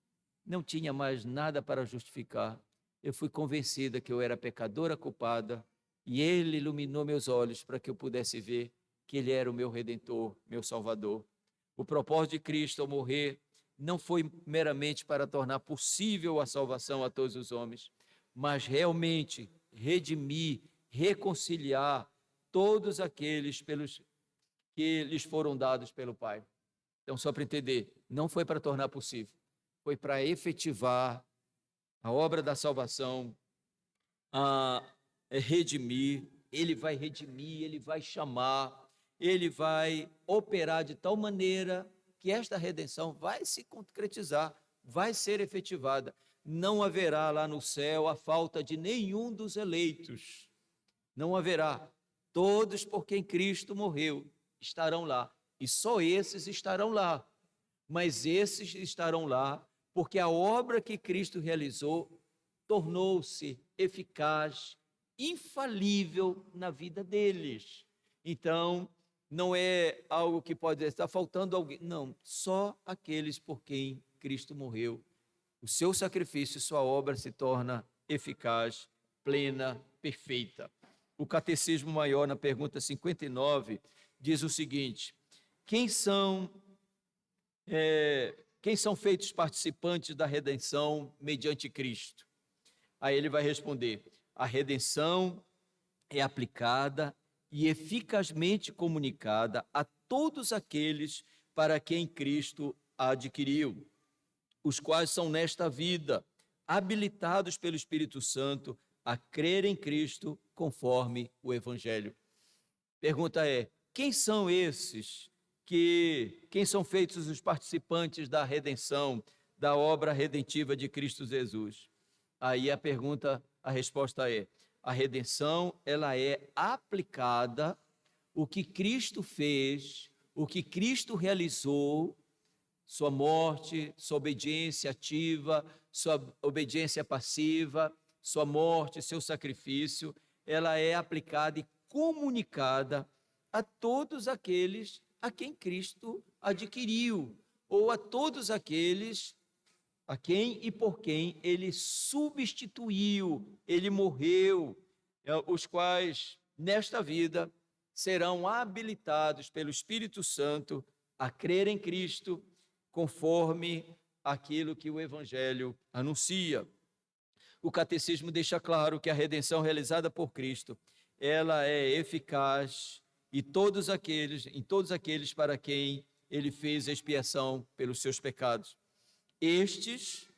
B: não tinha mais nada para justificar. Eu fui convencida que eu era pecadora culpada e Ele iluminou meus olhos para que eu pudesse ver que Ele era o meu Redentor, meu Salvador. O propósito de Cristo ao morrer não foi meramente para tornar possível a salvação a todos os homens, mas realmente redimir, reconciliar todos aqueles pelos que lhes foram dados pelo Pai. Então, só para entender, não foi para tornar possível, foi para efetivar a obra da salvação, a redimir. Ele vai chamar, ele vai operar de tal maneira que esta redenção vai se concretizar, vai ser efetivada. Não haverá lá no céu a falta de nenhum dos eleitos. Não haverá. Todos por quem Cristo morreu estarão lá. E só esses estarão lá. Mas esses estarão lá porque a obra que Cristo realizou tornou-se eficaz, infalível na vida deles. Então, não é algo que pode estar faltando alguém. Não, só aqueles por quem Cristo morreu. O seu sacrifício, sua obra se torna eficaz, plena, perfeita. O Catecismo Maior, na pergunta 59, diz o seguinte: quem são feitos participantes da redenção mediante Cristo? Aí ele vai responder: a redenção é aplicada e eficazmente comunicada a todos aqueles para quem Cristo a adquiriu, os quais são nesta vida habilitados pelo Espírito Santo a crer em Cristo conforme o Evangelho. Pergunta é: quem são esses quem são feitos os participantes da redenção, da obra redentiva de Cristo Jesus? Aí a resposta é: a redenção, ela é aplicada, o que Cristo fez, o que Cristo realizou, sua morte, sua obediência ativa, sua obediência passiva, sua morte, seu sacrifício, ela é aplicada e comunicada a todos aqueles a quem Cristo adquiriu, ou a todos aqueles a quem e por quem ele substituiu, ele morreu, os quais, nesta vida, serão habilitados pelo Espírito Santo a crer em Cristo, conforme aquilo que o Evangelho anuncia. O Catecismo deixa claro que a redenção realizada por Cristo, ela é eficaz em todos aqueles para quem ele fez expiação pelos seus pecados. Estes,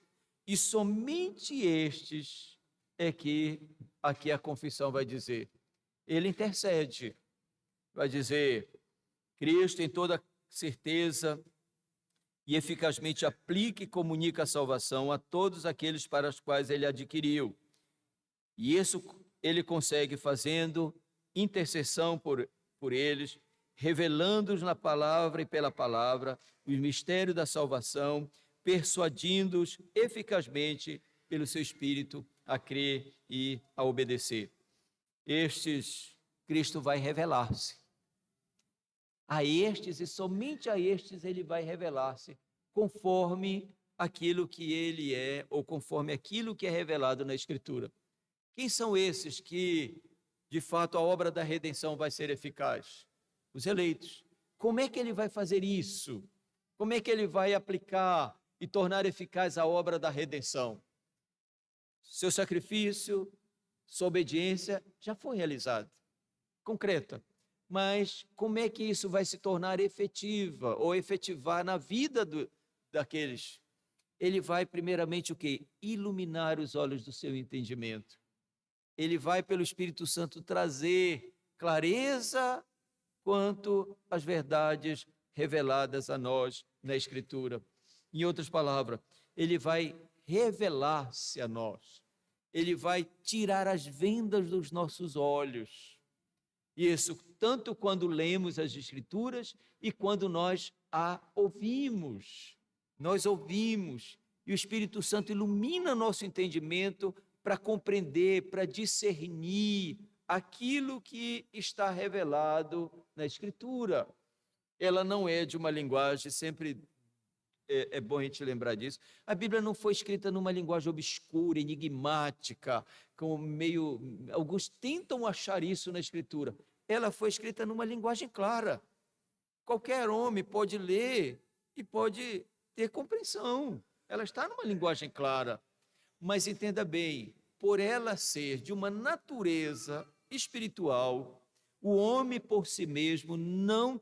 B: e somente estes, é que aqui a confissão vai dizer. Ele intercede, vai dizer: Cristo, em toda certeza e eficazmente aplica e comunica a salvação a todos aqueles para os quais ele adquiriu. E isso ele consegue fazendo intercessão por eles revelando-os na palavra e pela palavra os mistérios da salvação, persuadindo-os eficazmente pelo seu Espírito a crer e a obedecer. Estes, Cristo vai revelar-se. A estes e somente a estes ele vai revelar-se, conforme aquilo que ele é, ou conforme aquilo que é revelado na Escritura. Quem são esses que, de fato, a obra da redenção vai ser eficaz? Os eleitos. Como é que ele vai fazer isso? Como é que ele vai aplicar e tornar eficaz a obra da redenção? Seu sacrifício, sua obediência já foi realizado, concreta. Mas como é que isso vai se tornar efetiva ou efetivar na vida daqueles? Ele vai primeiramente o quê? Iluminar os olhos do seu entendimento. Ele vai pelo Espírito Santo trazer clareza quanto às verdades reveladas a nós na Escritura. Em outras palavras, ele vai revelar-se a nós. Ele vai tirar as vendas dos nossos olhos. Isso tanto quando lemos as Escrituras e quando nós a ouvimos. Nós ouvimos e o Espírito Santo ilumina nosso entendimento para compreender, para discernir aquilo que está revelado na Escritura. Ela não é de uma linguagem, sempre é bom a gente lembrar disso. A Bíblia não foi escrita numa linguagem obscura, enigmática, alguns tentam achar isso na Escritura. Ela foi escrita numa linguagem clara. Qualquer homem pode ler e pode ter compreensão. Ela está numa linguagem clara. Mas entenda bem, por ela ser de uma natureza espiritual, o homem por si mesmo não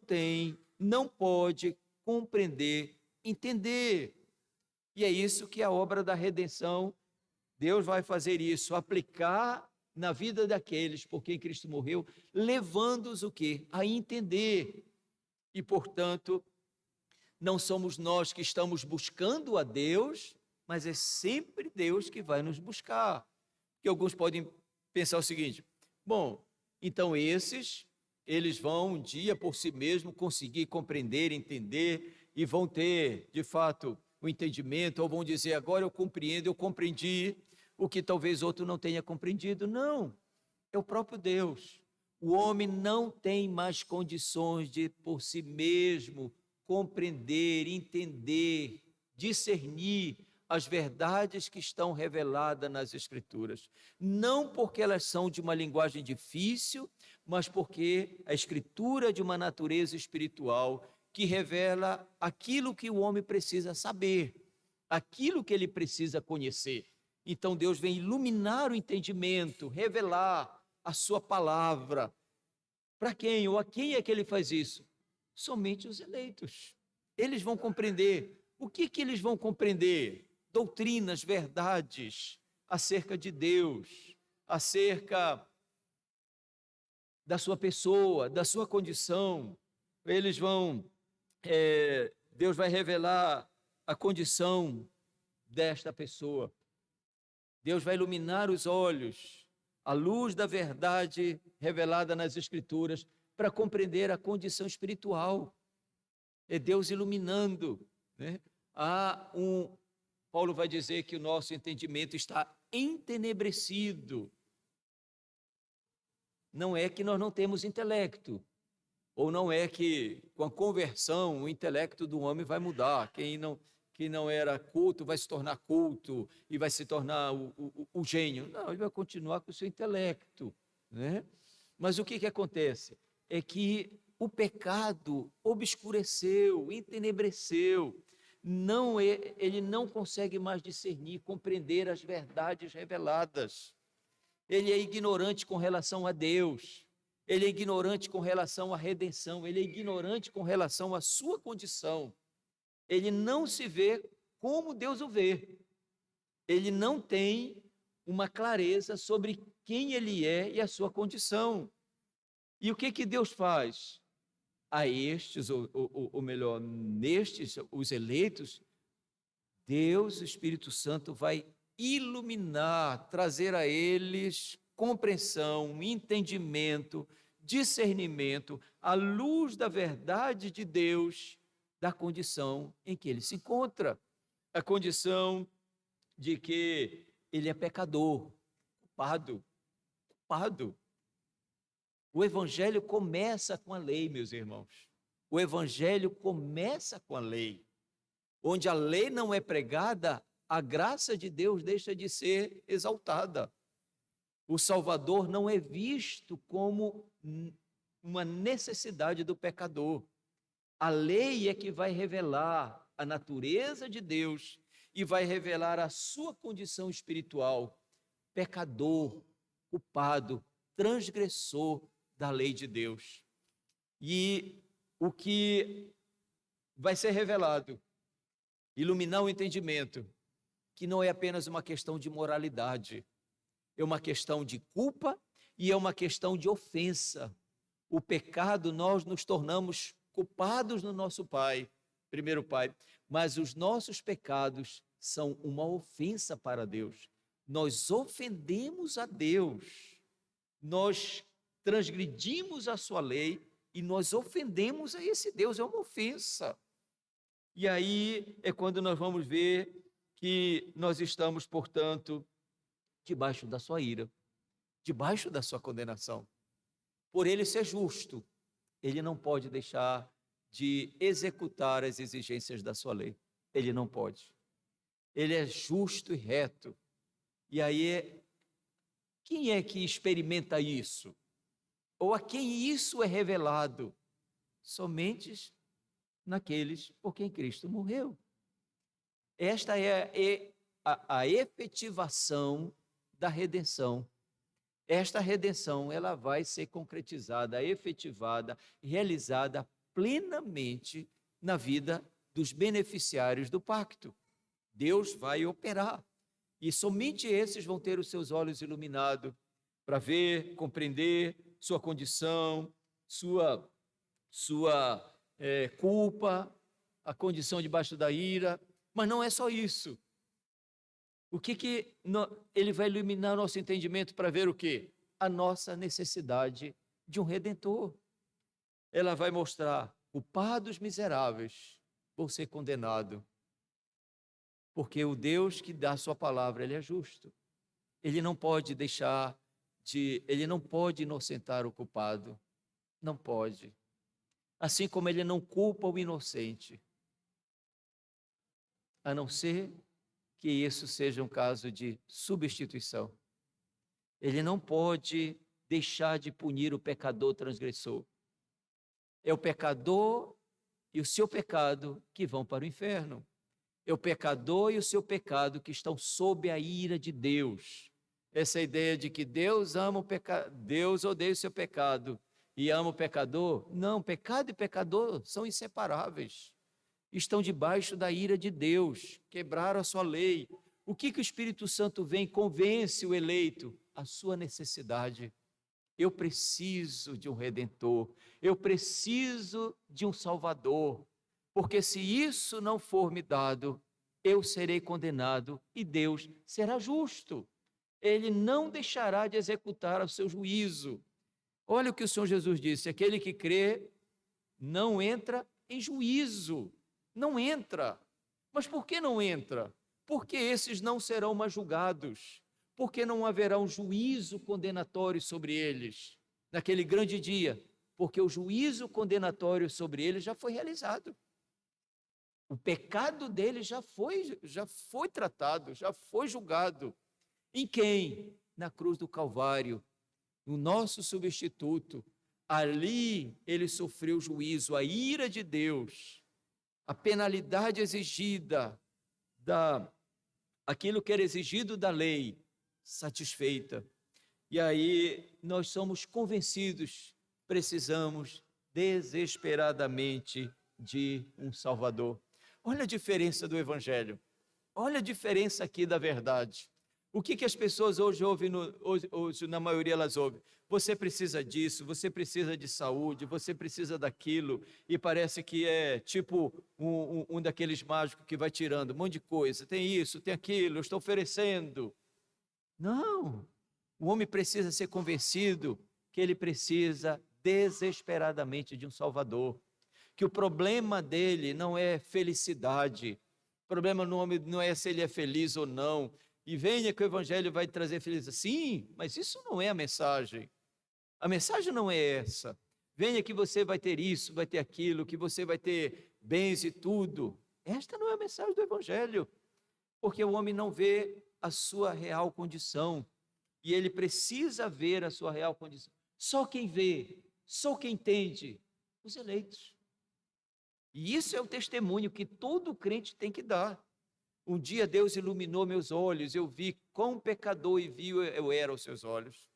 B: pode compreender, entender. E é isso que a obra da redenção, Deus vai fazer isso, aplicar na vida daqueles por quem Cristo morreu, levando-os o quê? A entender. E, portanto, não somos nós que estamos buscando a Deus, mas é sempre Deus que vai nos buscar. Porque alguns podem pensar o seguinte: bom, então eles vão um dia por si mesmos conseguir compreender, entender e vão ter, de fato, o entendimento, ou vão dizer, agora eu compreendo, eu compreendi o que talvez outro não tenha compreendido. Não, é o próprio Deus. O homem não tem mais condições de por si mesmo compreender, entender, discernir as verdades que estão reveladas nas Escrituras. Não porque elas são de uma linguagem difícil, mas porque a Escritura é de uma natureza espiritual que revela aquilo que o homem precisa saber, aquilo que ele precisa conhecer. Então Deus vem iluminar o entendimento, revelar a sua palavra. Para quem ou a quem é que ele faz isso? Somente os eleitos. Eles vão compreender. O que eles vão compreender? Doutrinas, verdades acerca de Deus, acerca da sua pessoa, da sua condição. Deus vai revelar a condição desta pessoa. Deus vai iluminar os olhos, a luz da verdade revelada nas Escrituras, para compreender a condição espiritual. É Deus iluminando, né? Paulo vai dizer que o nosso entendimento está entenebrecido. Não é que nós não temos intelecto, ou não é que com a conversão o intelecto do homem vai mudar. Quem não era culto vai se tornar culto e vai se tornar o gênio. Não, ele vai continuar com o seu intelecto, né? Mas o que acontece? É que o pecado obscureceu, entenebreceu. Ele não consegue mais discernir, compreender as verdades reveladas. Ele é ignorante com relação a Deus. Ele é ignorante com relação à redenção. Ele é ignorante com relação à sua condição. Ele não se vê como Deus o vê. Ele não tem uma clareza sobre quem ele é e a sua condição. E o que Deus faz? A estes, ou melhor, nestes, os eleitos, Deus, o Espírito Santo, vai iluminar, trazer a eles compreensão, entendimento, discernimento, à luz da verdade de Deus, da condição em que ele se encontra. A condição de que ele é pecador, culpado. O evangelho começa com a lei, meus irmãos. O evangelho começa com a lei. Onde a lei não é pregada, a graça de Deus deixa de ser exaltada. O Salvador não é visto como uma necessidade do pecador. A lei é que vai revelar a natureza de Deus e vai revelar a sua condição espiritual, pecador, culpado, transgressor da lei de Deus. E o que vai ser revelado, iluminar o entendimento, que não é apenas uma questão de moralidade, é uma questão de culpa e é uma questão de ofensa. O pecado, nós nos tornamos culpados no nosso pai, primeiro pai, mas os nossos pecados são uma ofensa para Deus. Nós ofendemos a Deus, nós transgredimos a sua lei e nós ofendemos a esse Deus, é uma ofensa. E aí é quando nós vamos ver que nós estamos, portanto, debaixo da sua ira, debaixo da sua condenação. Por ele ser justo, ele não pode deixar de executar as exigências da sua lei. Ele não pode. Ele é justo e reto. E aí, quem é que experimenta isso? Ou a quem isso é revelado? Somente naqueles por quem Cristo morreu. Esta é a efetivação da redenção. Esta redenção, ela vai ser concretizada, efetivada, realizada plenamente na vida dos beneficiários do pacto. Deus vai operar. E somente esses vão ter os seus olhos iluminados para ver, compreender sua condição, sua culpa, a condição debaixo da ira. Mas não é só isso. O que ele vai iluminar nosso entendimento para ver o quê? A nossa necessidade de um Redentor. Ela vai mostrar, culpados miseráveis vão ser condenados. Porque o Deus que dá a sua palavra, ele é justo. Ele não pode ele não pode inocentar o culpado. Não pode. Assim como ele não culpa o inocente. A não ser que isso seja um caso de substituição. Ele não pode deixar de punir o pecador transgressor. É o pecador e o seu pecado que vão para o inferno. É o pecador e o seu pecado que estão sob a ira de Deus. Essa ideia de que Deus Deus odeia o seu pecado e ama o pecador. Não, pecado e pecador são inseparáveis. Estão debaixo da ira de Deus, quebraram a sua lei. O que o Espírito Santo vem, convence o eleito? A sua necessidade. Eu preciso de um Redentor, eu preciso de um Salvador, porque se isso não for me dado, eu serei condenado e Deus será justo. Ele não deixará de executar o seu juízo. Olha o que o Senhor Jesus disse, aquele que crê não entra em juízo. Não entra. Mas por que não entra? Porque esses não serão mais julgados. Porque não haverá um juízo condenatório sobre eles naquele grande dia. Porque o juízo condenatório sobre eles já foi realizado. O pecado deles já foi tratado, já foi julgado. Em quem? Na cruz do Calvário, no nosso substituto. Ali ele sofreu juízo, a ira de Deus. A penalidade exigida, aquilo que era exigido da lei, satisfeita. E aí nós somos convencidos, precisamos desesperadamente de um Salvador. Olha a diferença do Evangelho, olha a diferença aqui da verdade. O que as pessoas hoje ouvem, hoje na maioria elas ouvem? Você precisa disso, você precisa de saúde, você precisa daquilo, e parece que é tipo um daqueles mágicos que vai tirando um monte de coisa, tem isso, tem aquilo, eu estou oferecendo. Não, o homem precisa ser convencido que ele precisa desesperadamente de um Salvador, que o problema dele não é felicidade, o problema não é se ele é feliz ou não, e venha que o Evangelho vai trazer felicidade. Sim, mas isso não é a mensagem não é essa. Venha que você vai ter isso, vai ter aquilo, que você vai ter bens e tudo. Esta não é a mensagem do Evangelho, porque o homem não vê a sua real condição, e ele precisa ver a sua real condição. Só quem vê, só quem entende, os eleitos. E isso é o testemunho que todo crente tem que dar. Um dia Deus iluminou meus olhos, eu vi quão pecador e vil eu era aos seus olhos.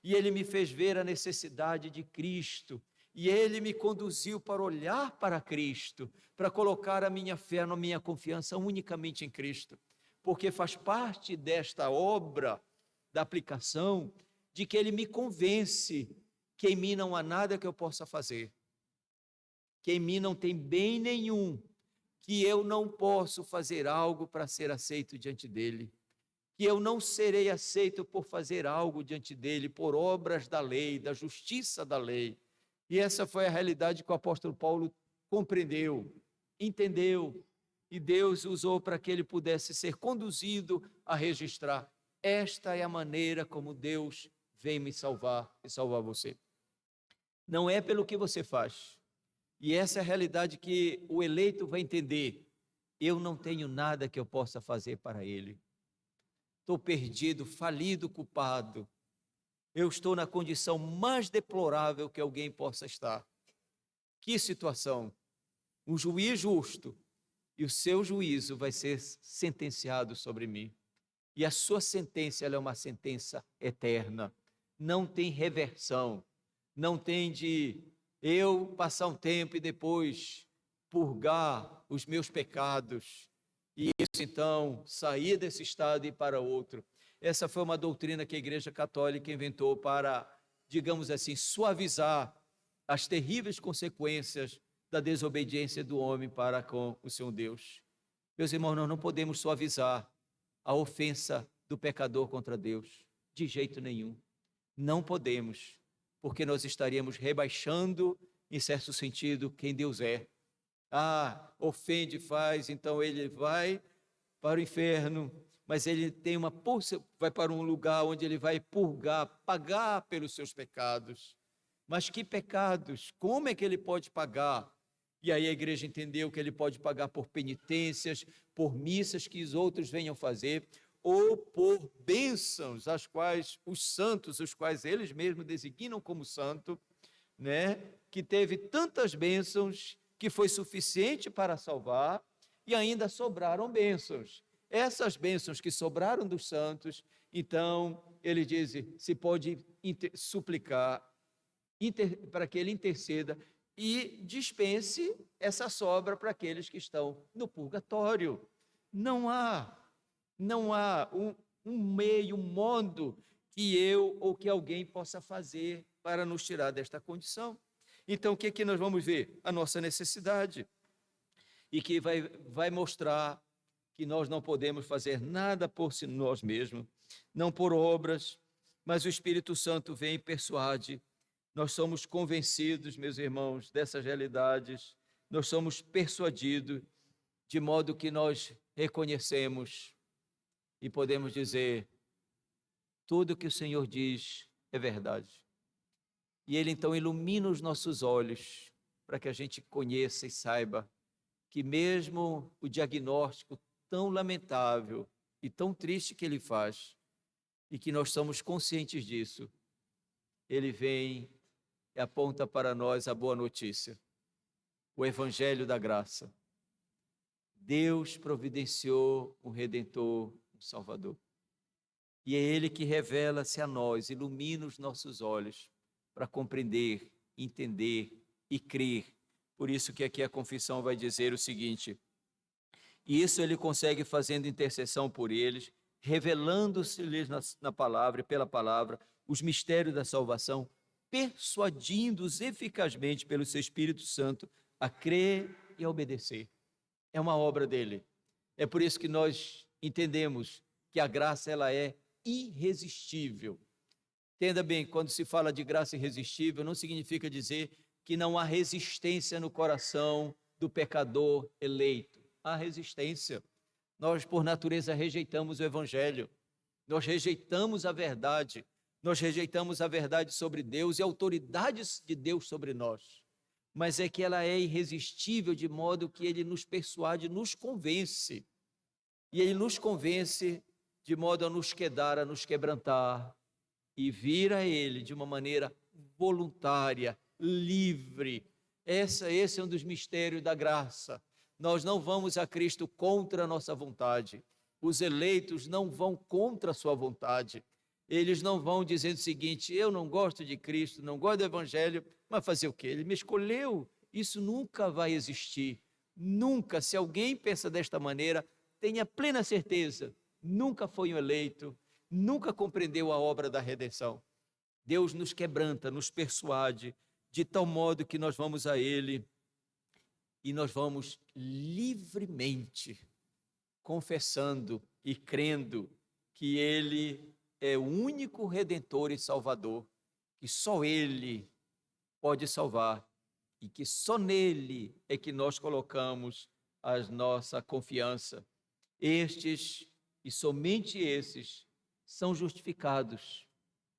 B: E Ele me fez ver a necessidade de Cristo. E Ele me conduziu para olhar para Cristo, para colocar a minha fé, a minha confiança unicamente em Cristo. Porque faz parte desta obra, da aplicação, de que Ele me convence que em mim não há nada que eu possa fazer, que em mim não tem bem nenhum, que eu não posso fazer algo para ser aceito diante dEle, que eu não serei aceito por fazer algo diante dEle, por obras da lei, da justiça da lei. E essa foi a realidade que o apóstolo Paulo compreendeu, entendeu, e Deus usou para que ele pudesse ser conduzido a registrar: esta é a maneira como Deus vem me salvar e salvar você. Não é pelo que você faz. E essa é a realidade que o eleito vai entender. Eu não tenho nada que eu possa fazer para ele. Estou perdido, falido, culpado. Eu estou na condição mais deplorável que alguém possa estar. Que situação! Um juiz justo, e o seu juízo vai ser sentenciado sobre mim. E a sua sentença, ela é uma sentença eterna. Não tem reversão. Não tem de eu passar um tempo e depois purgar os meus pecados. E isso, então, sair desse estado e ir para outro. Essa foi uma doutrina que a Igreja Católica inventou para, digamos assim, suavizar as terríveis consequências da desobediência do homem para com o seu Deus. Meus irmãos, nós não podemos suavizar a ofensa do pecador contra Deus, de jeito nenhum. Não podemos, porque nós estaríamos rebaixando, em certo sentido, quem Deus é. Ofende, faz, então ele vai para o inferno, mas ele tem vai para um lugar onde ele vai purgar, pagar pelos seus pecados. Mas que pecados? Como é que ele pode pagar? E aí a igreja entendeu que ele pode pagar por penitências, por missas que os outros venham fazer, ou por bênçãos, as quais os santos, os quais eles mesmos designam como santo, né, que teve tantas bênçãos que foi suficiente para salvar, e ainda sobraram bênçãos. Essas bênçãos que sobraram dos santos, então ele diz, se pode suplicar para que ele interceda e dispense essa sobra para aqueles que estão no purgatório. Não há um meio, um modo que eu ou que alguém possa fazer para nos tirar desta condição. Então, o que é que nós vamos ver? A nossa necessidade. E que vai mostrar que nós não podemos fazer nada por nós mesmos, não por obras, mas o Espírito Santo vem e persuade. Nós somos convencidos, meus irmãos, dessas realidades, nós somos persuadidos, de modo que nós reconhecemos e podemos dizer: tudo que o Senhor diz é verdade. E Ele então ilumina os nossos olhos, para que a gente conheça e saiba que mesmo o diagnóstico tão lamentável e tão triste que Ele faz, e que nós somos conscientes disso, Ele vem e aponta para nós a boa notícia, o Evangelho da graça. Deus providenciou um Redentor, um Salvador. E é Ele que revela-se a nós, ilumina os nossos olhos para compreender, entender e crer. Por isso que aqui a confissão vai dizer o seguinte: e isso Ele consegue fazendo intercessão por eles, revelando-se-lhes na palavra e pela palavra os mistérios da salvação, persuadindo-os eficazmente pelo seu Espírito Santo a crer e a obedecer. É uma obra dele. É por isso que nós entendemos que a graça ela é irresistível. Entenda bem, quando se fala de graça irresistível, não significa dizer que não há resistência no coração do pecador eleito. Há resistência. Nós, por natureza, rejeitamos o Evangelho. Nós rejeitamos a verdade. Nós rejeitamos a verdade sobre Deus e a autoridade de Deus sobre nós. Mas é que ela é irresistível, de modo que Ele nos persuade, nos convence. E Ele nos convence de modo a nos quedar, a nos quebrantar e vir a Ele de uma maneira voluntária, livre. Esse é um dos mistérios da graça. Nós não vamos a Cristo contra a nossa vontade. Os eleitos não vão contra a sua vontade. Eles não vão dizendo o seguinte: eu não gosto de Cristo, não gosto do Evangelho, mas fazer o quê? Ele me escolheu. Isso nunca vai existir. Nunca. Se alguém pensa desta maneira, tenha plena certeza, nunca foi um eleito, nunca compreendeu a obra da redenção. Deus nos quebranta, nos persuade, de tal modo que nós vamos a Ele e nós vamos livremente confessando e crendo que Ele é o único Redentor e Salvador, que só Ele pode salvar e que só nele é que nós colocamos a nossa confiança. Estes, e somente esses, são justificados,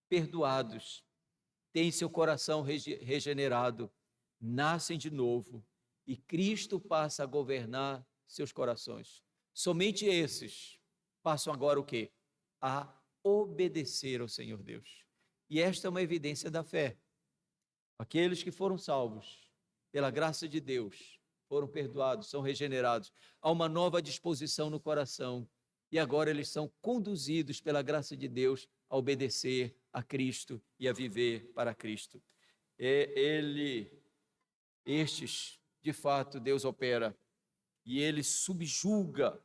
B: perdoados, têm seu coração regenerado, nascem de novo e Cristo passa a governar seus corações. Somente esses passam agora o quê? A obedecer ao Senhor Deus. E esta é uma evidência da fé. Aqueles que foram salvos pela graça de Deus, foram perdoados, são regenerados, há uma nova disposição no coração e agora eles são conduzidos pela graça de Deus a obedecer a Cristo e a viver para Cristo. Estes, de fato, Deus opera e Ele subjuga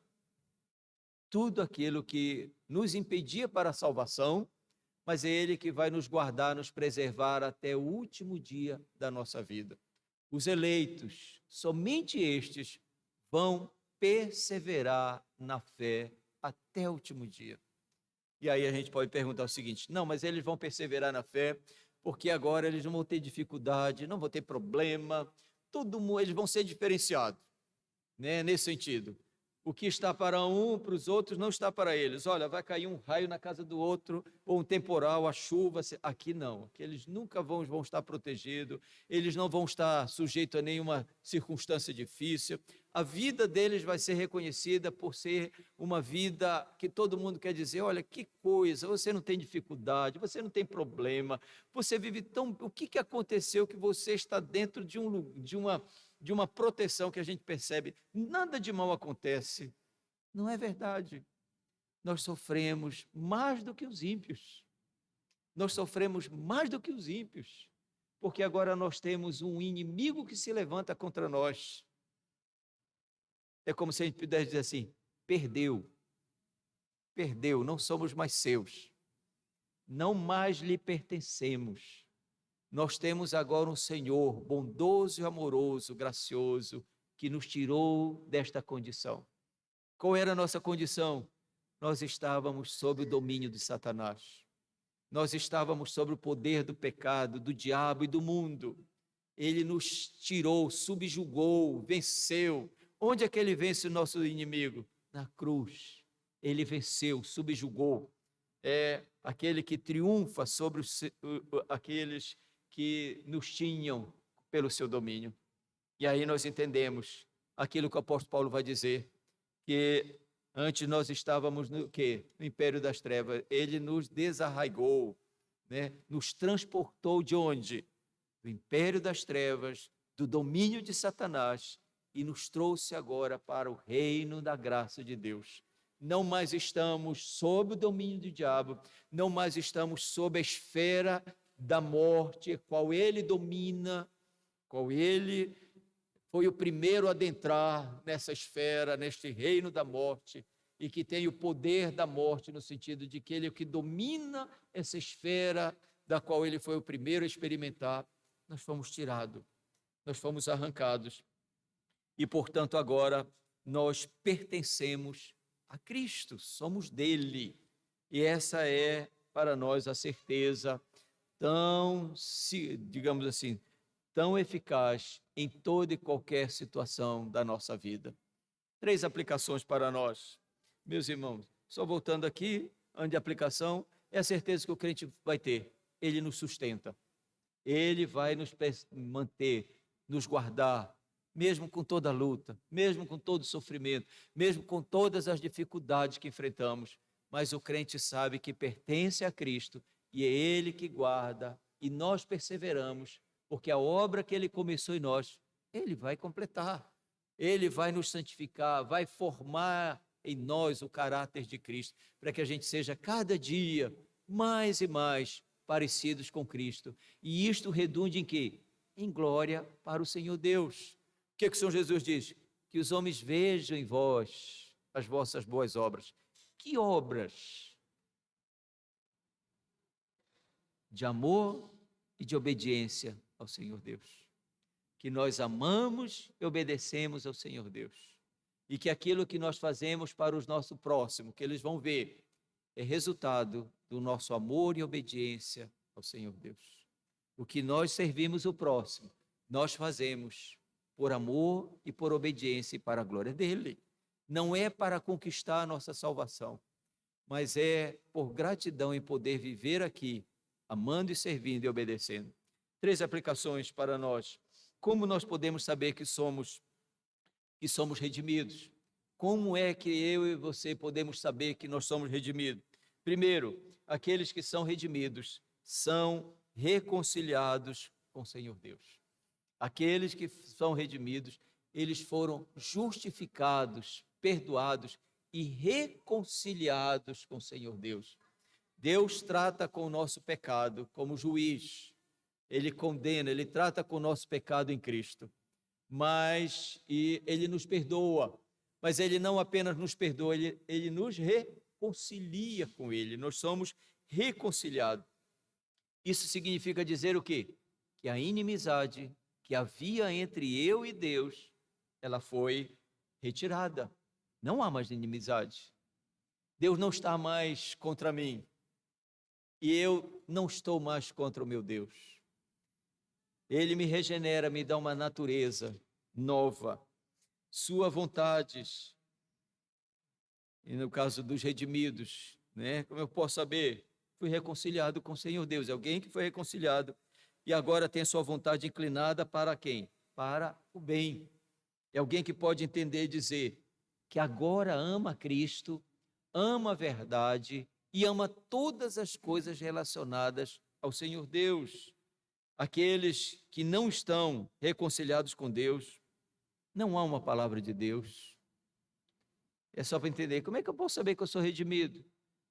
B: tudo aquilo que nos impedia para a salvação, mas é Ele que vai nos guardar, nos preservar até o último dia da nossa vida. Os eleitos, somente estes, vão perseverar na fé até o último dia. E aí a gente pode perguntar o seguinte: não, mas eles vão perseverar na fé porque agora eles não vão ter dificuldade, não vão ter problema, eles vão ser diferenciados, né? Nesse sentido. O que está para os outros não está para eles. Olha, vai cair um raio na casa do outro, ou um temporal, a chuva. Aqui não, aqui eles nunca vão estar protegidos, eles não vão estar sujeitos a nenhuma circunstância difícil. A vida deles vai ser reconhecida por ser uma vida que todo mundo quer dizer: olha, que coisa, você não tem dificuldade, você não tem problema, você vive tão... O que aconteceu que você está dentro de uma proteção que a gente percebe? Nada de mal acontece. Não é verdade. Nós sofremos mais do que os ímpios. Nós sofremos mais do que os ímpios, porque agora nós temos um inimigo que se levanta contra nós. É como se a gente pudesse dizer assim: perdeu, não somos mais seus, não mais lhe pertencemos. Nós temos agora um Senhor bondoso e amoroso, gracioso, que nos tirou desta condição. Qual era a nossa condição? Nós estávamos sob o domínio de Satanás. Nós estávamos sob o poder do pecado, do diabo e do mundo. Ele nos tirou, subjugou, venceu. Onde é que ele vence o nosso inimigo? Na cruz. Ele venceu, subjugou. É aquele que triunfa sobre aqueles que nos tinham pelo seu domínio. E aí nós entendemos aquilo que o apóstolo Paulo vai dizer, que antes nós estávamos no quê? No império das trevas. Ele nos desarraigou, né? Nos transportou de onde? Do império das trevas, do domínio de Satanás, e nos trouxe agora para o reino da graça de Deus. Não mais estamos sob o domínio do diabo, não mais estamos sob a esfera da morte, qual ele domina, qual ele foi o primeiro a adentrar nessa esfera, neste reino da morte, e que tem o poder da morte, no sentido de que ele é o que domina essa esfera da qual ele foi o primeiro a experimentar. Nós fomos tirados, nós fomos arrancados, e portanto agora nós pertencemos a Cristo, somos dele, e essa é para nós a certeza digamos assim, tão eficaz em toda e qualquer situação da nossa vida. 3 aplicações para nós, meus irmãos. Só voltando aqui, antes de aplicação, é a certeza que o crente vai ter. Ele nos sustenta. Ele vai nos manter, nos guardar, mesmo com toda a luta, mesmo com todo o sofrimento, mesmo com todas as dificuldades que enfrentamos. Mas o crente sabe que pertence a Cristo e é Ele que guarda e nós perseveramos, porque a obra que Ele começou em nós, Ele vai completar. Ele vai nos santificar, vai formar em nós o caráter de Cristo, para que a gente seja cada dia mais e mais parecidos com Cristo. E isto redunde em quê? Em glória para o Senhor Deus. O que o Senhor Jesus diz? Que os homens vejam em vós as vossas boas obras. Que obras? De amor e de obediência ao Senhor Deus. Que nós amamos e obedecemos ao Senhor Deus. E que aquilo que nós fazemos para os nossos próximos, que eles vão ver, é resultado do nosso amor e obediência ao Senhor Deus. O que nós servimos o próximo, nós fazemos por amor e por obediência e para a glória dele. Não é para conquistar a nossa salvação, mas é por gratidão em poder viver aqui, amando e servindo e obedecendo. 3 aplicações para nós. Como nós podemos saber que somos redimidos? Como é que eu e você podemos saber que nós somos redimidos? Primeiro, aqueles que são redimidos são reconciliados com o Senhor Deus. Aqueles que são redimidos, eles foram justificados, perdoados e reconciliados com o Senhor Deus. Deus trata com o nosso pecado como juiz. Ele condena, ele trata com o nosso pecado em Cristo. E ele nos perdoa. Mas ele não apenas nos perdoa, ele nos reconcilia com ele. Nós somos reconciliados. Isso significa dizer o quê? Que a inimizade que havia entre eu e Deus, ela foi retirada. Não há mais inimizade. Deus não está mais contra mim. E eu não estou mais contra o meu Deus. Ele me regenera, me dá uma natureza nova. Sua vontades. E no caso dos redimidos, né? Como eu posso saber? Fui reconciliado com o Senhor Deus. Alguém que foi reconciliado e agora tem a sua vontade inclinada para quem? Para o bem. É alguém que pode entender e dizer que agora ama Cristo, ama a verdade e ama todas as coisas relacionadas ao Senhor Deus. Aqueles que não estão reconciliados com Deus, não há uma palavra de Deus. É só para entender. Como é que eu posso saber que eu sou redimido?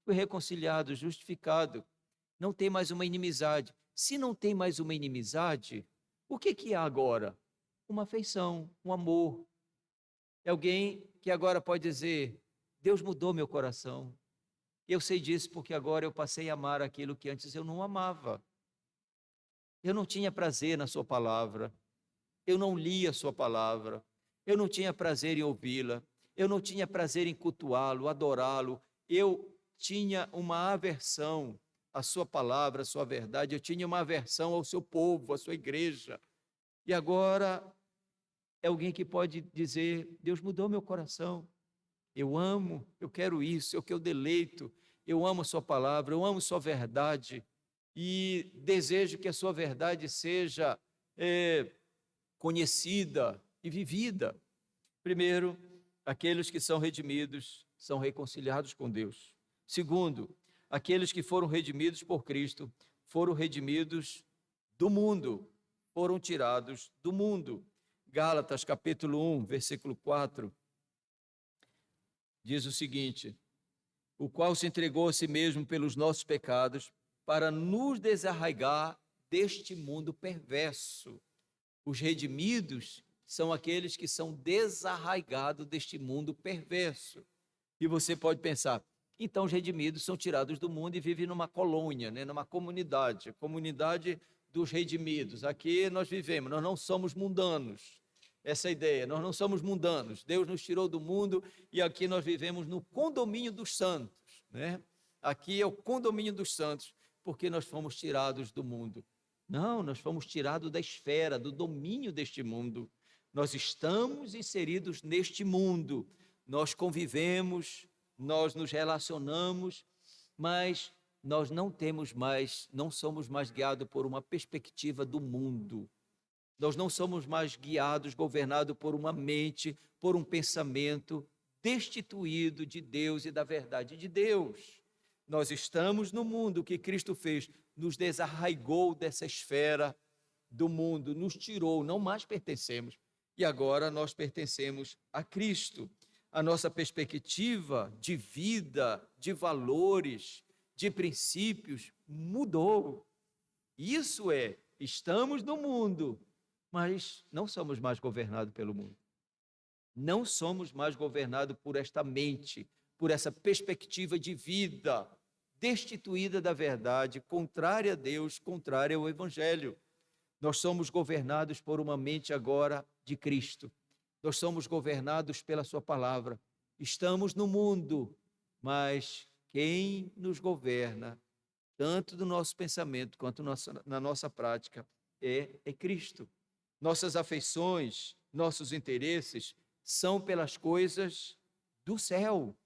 B: Fui reconciliado, justificado. Não tem mais uma inimizade. Se não tem mais uma inimizade, o que há agora? Uma afeição, um amor. É alguém que agora pode dizer, Deus mudou meu coração. Eu sei disso porque agora eu passei a amar aquilo que antes eu não amava. Eu não tinha prazer na sua palavra. Eu não lia a sua palavra. Eu não tinha prazer em ouvi-la. Eu não tinha prazer em cultuá-lo, adorá-lo. Eu tinha uma aversão à sua palavra, à sua verdade. Eu tinha uma aversão ao seu povo, à sua igreja. E agora é alguém que pode dizer, Deus mudou meu coração. Eu amo, eu quero isso, é o que eu deleito. Eu amo a sua palavra, eu amo a sua verdade. E desejo que a sua verdade seja conhecida e vivida. Primeiro, aqueles que são redimidos são reconciliados com Deus. Segundo, aqueles que foram redimidos por Cristo foram redimidos do mundo, foram tirados do mundo. Gálatas capítulo 1, versículo 4, diz o seguinte, o qual se entregou a si mesmo pelos nossos pecados para nos desarraigar deste mundo perverso. Os redimidos são aqueles que são desarraigados deste mundo perverso. E você pode pensar, então os redimidos são tirados do mundo e vivem numa colônia, né? Numa comunidade, a comunidade dos redimidos. Aqui nós vivemos, nós não somos mundanos. Essa é a ideia, nós não somos mundanos. Deus nos tirou do mundo e aqui nós vivemos no condomínio dos santos, né? aqui é o condomínio dos santos, porque nós fomos tirados do mundo. Não, nós fomos tirados da esfera, do domínio deste mundo. Nós estamos inseridos neste mundo, nós convivemos, nós nos relacionamos, mas nós não somos mais guiados por uma perspectiva do mundo. Nós não somos mais guiados, governados por uma mente, por um pensamento destituído de Deus e da verdade de Deus. Nós estamos no mundo. O que Cristo fez? Nos desarraigou dessa esfera do mundo, nos tirou, não mais pertencemos. E agora nós pertencemos a Cristo. A nossa perspectiva de vida, de valores, de princípios mudou. Isso é, estamos no mundo, mas não somos mais governados pelo mundo. Não somos mais governados por esta mente, por essa perspectiva de vida destituída da verdade, contrária a Deus, contrária ao Evangelho. Nós somos governados por uma mente agora de Cristo. Nós somos governados pela sua palavra. Estamos no mundo, mas quem nos governa, tanto do nosso pensamento quanto na nossa prática, é Cristo. Nossas afeições, nossos interesses são pelas coisas do céu.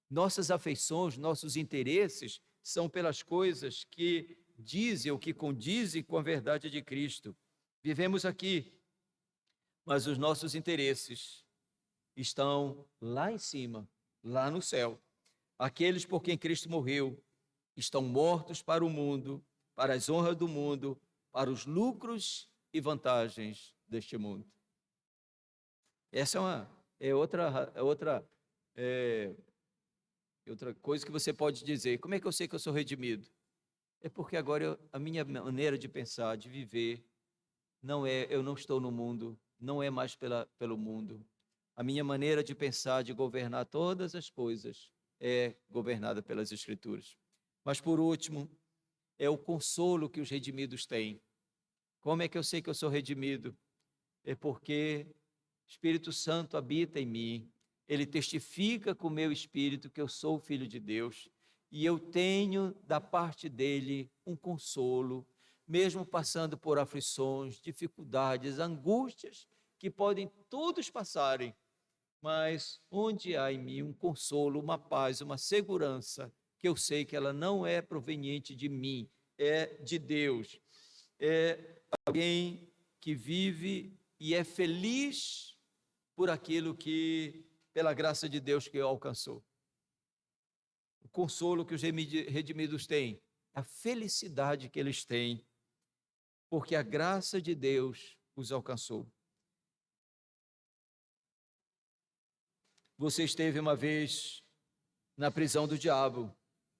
B: Nossas afeições, nossos interesses são pelas coisas que dizem ou que condizem com a verdade de Cristo. Vivemos aqui, mas os nossos interesses estão lá em cima, lá no céu. Aqueles por quem Cristo morreu estão mortos para o mundo, para as honras do mundo, para os lucros e vantagens deste mundo. Essa é outra coisa que você pode dizer. Como é que eu sei que eu sou redimido? É porque agora a minha maneira de pensar, de viver, eu não estou no mundo, não é mais pelo mundo. A minha maneira de pensar, de governar todas as coisas, é governada pelas Escrituras. Mas, por último, é o consolo que os redimidos têm. Como é que eu sei que eu sou redimido? É porque o Espírito Santo habita em mim, ele testifica com o meu espírito que eu sou o Filho de Deus, e eu tenho da parte dele um consolo, mesmo passando por aflições, dificuldades, angústias, que podem todos passarem, mas onde há em mim um consolo, uma paz, uma segurança, que eu sei que ela não é proveniente de mim, é de Deus. É alguém que vive e é feliz por aquilo que, pela graça de Deus, que alcançou. O consolo que os redimidos têm, a felicidade que eles têm, porque a graça de Deus os alcançou. Você esteve uma vez na prisão do diabo,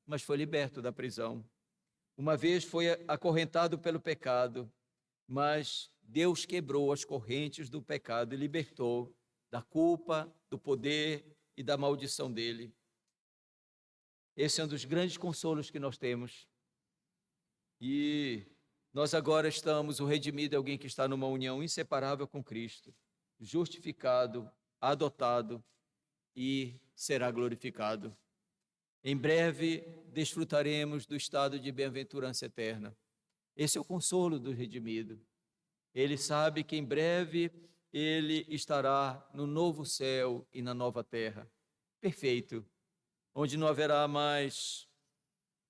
B: mas foi liberto da prisão. Uma vez foi acorrentado pelo pecado, mas Deus quebrou as correntes do pecado e libertou da culpa, do poder e da maldição dele. Esse é um dos grandes consolos que nós temos. E nós agora estamos, o redimido é alguém que está numa união inseparável com Cristo, justificado, adotado e será glorificado. Em breve desfrutaremos do estado de bem-aventurança eterna. Esse é o consolo do redimido. Ele sabe que em breve ele estará no novo céu e na nova terra, perfeito, onde não haverá mais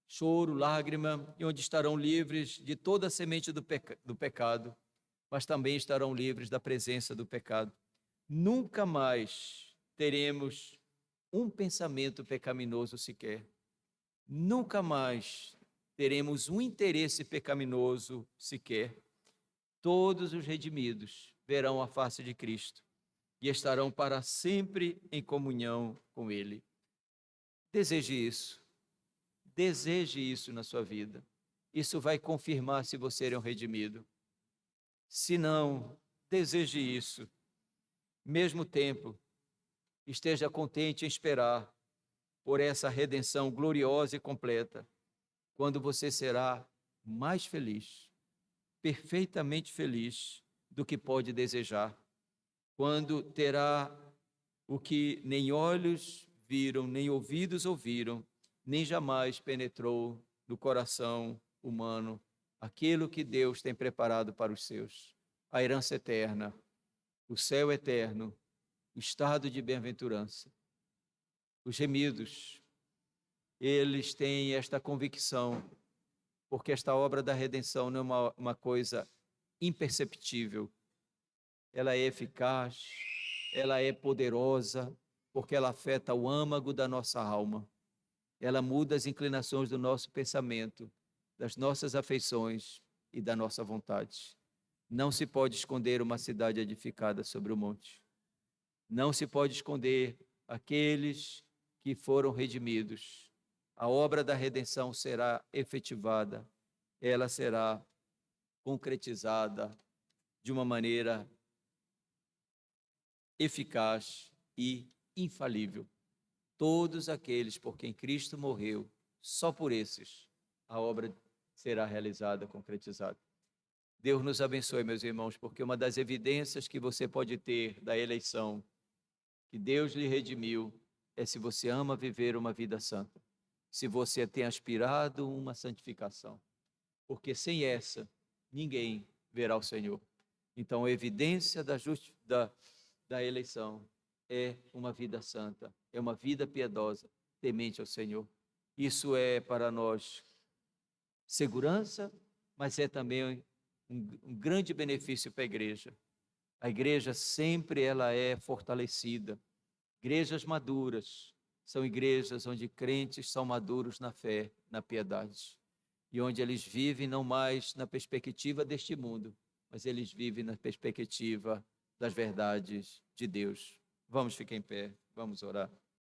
B: choro, lágrima, e onde estarão livres de toda a semente do pecado, mas também estarão livres da presença do pecado. Nunca mais teremos um pensamento pecaminoso sequer. Nunca mais teremos um interesse pecaminoso sequer. Todos os redimidos verão a face de Cristo e estarão para sempre em comunhão com Ele. Deseje isso. Deseje isso na sua vida. Isso vai confirmar se você é um redimido. Se não, deseje isso. Mesmo tempo, esteja contente em esperar por essa redenção gloriosa e completa, quando você será mais feliz, perfeitamente feliz do que pode desejar, quando terá o que nem olhos viram, nem ouvidos ouviram, nem jamais penetrou no coração humano aquilo que Deus tem preparado para os seus. A herança eterna, o céu eterno, o estado de bem-aventurança. Os gemidos, eles têm esta convicção, porque esta obra da redenção não é uma coisa imperceptível. Ela é eficaz, ela é poderosa, porque ela afeta o âmago da nossa alma. Ela muda as inclinações do nosso pensamento, das nossas afeições e da nossa vontade. Não se pode esconder uma cidade edificada sobre o monte. Não se pode esconder aqueles que foram redimidos. A obra da redenção será efetivada, ela será concretizada de uma maneira eficaz e infalível. Todos aqueles por quem Cristo morreu, só por esses, a obra será realizada, concretizada. Deus nos abençoe, meus irmãos, porque uma das evidências que você pode ter da eleição, que Deus lhe redimiu, é se você ama viver uma vida santa, se você tem aspirado uma santificação, porque sem essa, ninguém verá o Senhor. Então, a evidência da eleição é uma vida santa, é uma vida piedosa, temente ao Senhor. Isso é para nós segurança, mas é também um grande benefício para a igreja. A igreja sempre ela é fortalecida. Igrejas maduras são igrejas onde crentes são maduros na fé, na piedade, e onde eles vivem não mais na perspectiva deste mundo, mas eles vivem na perspectiva das verdades de Deus. Vamos ficar em pé, vamos orar.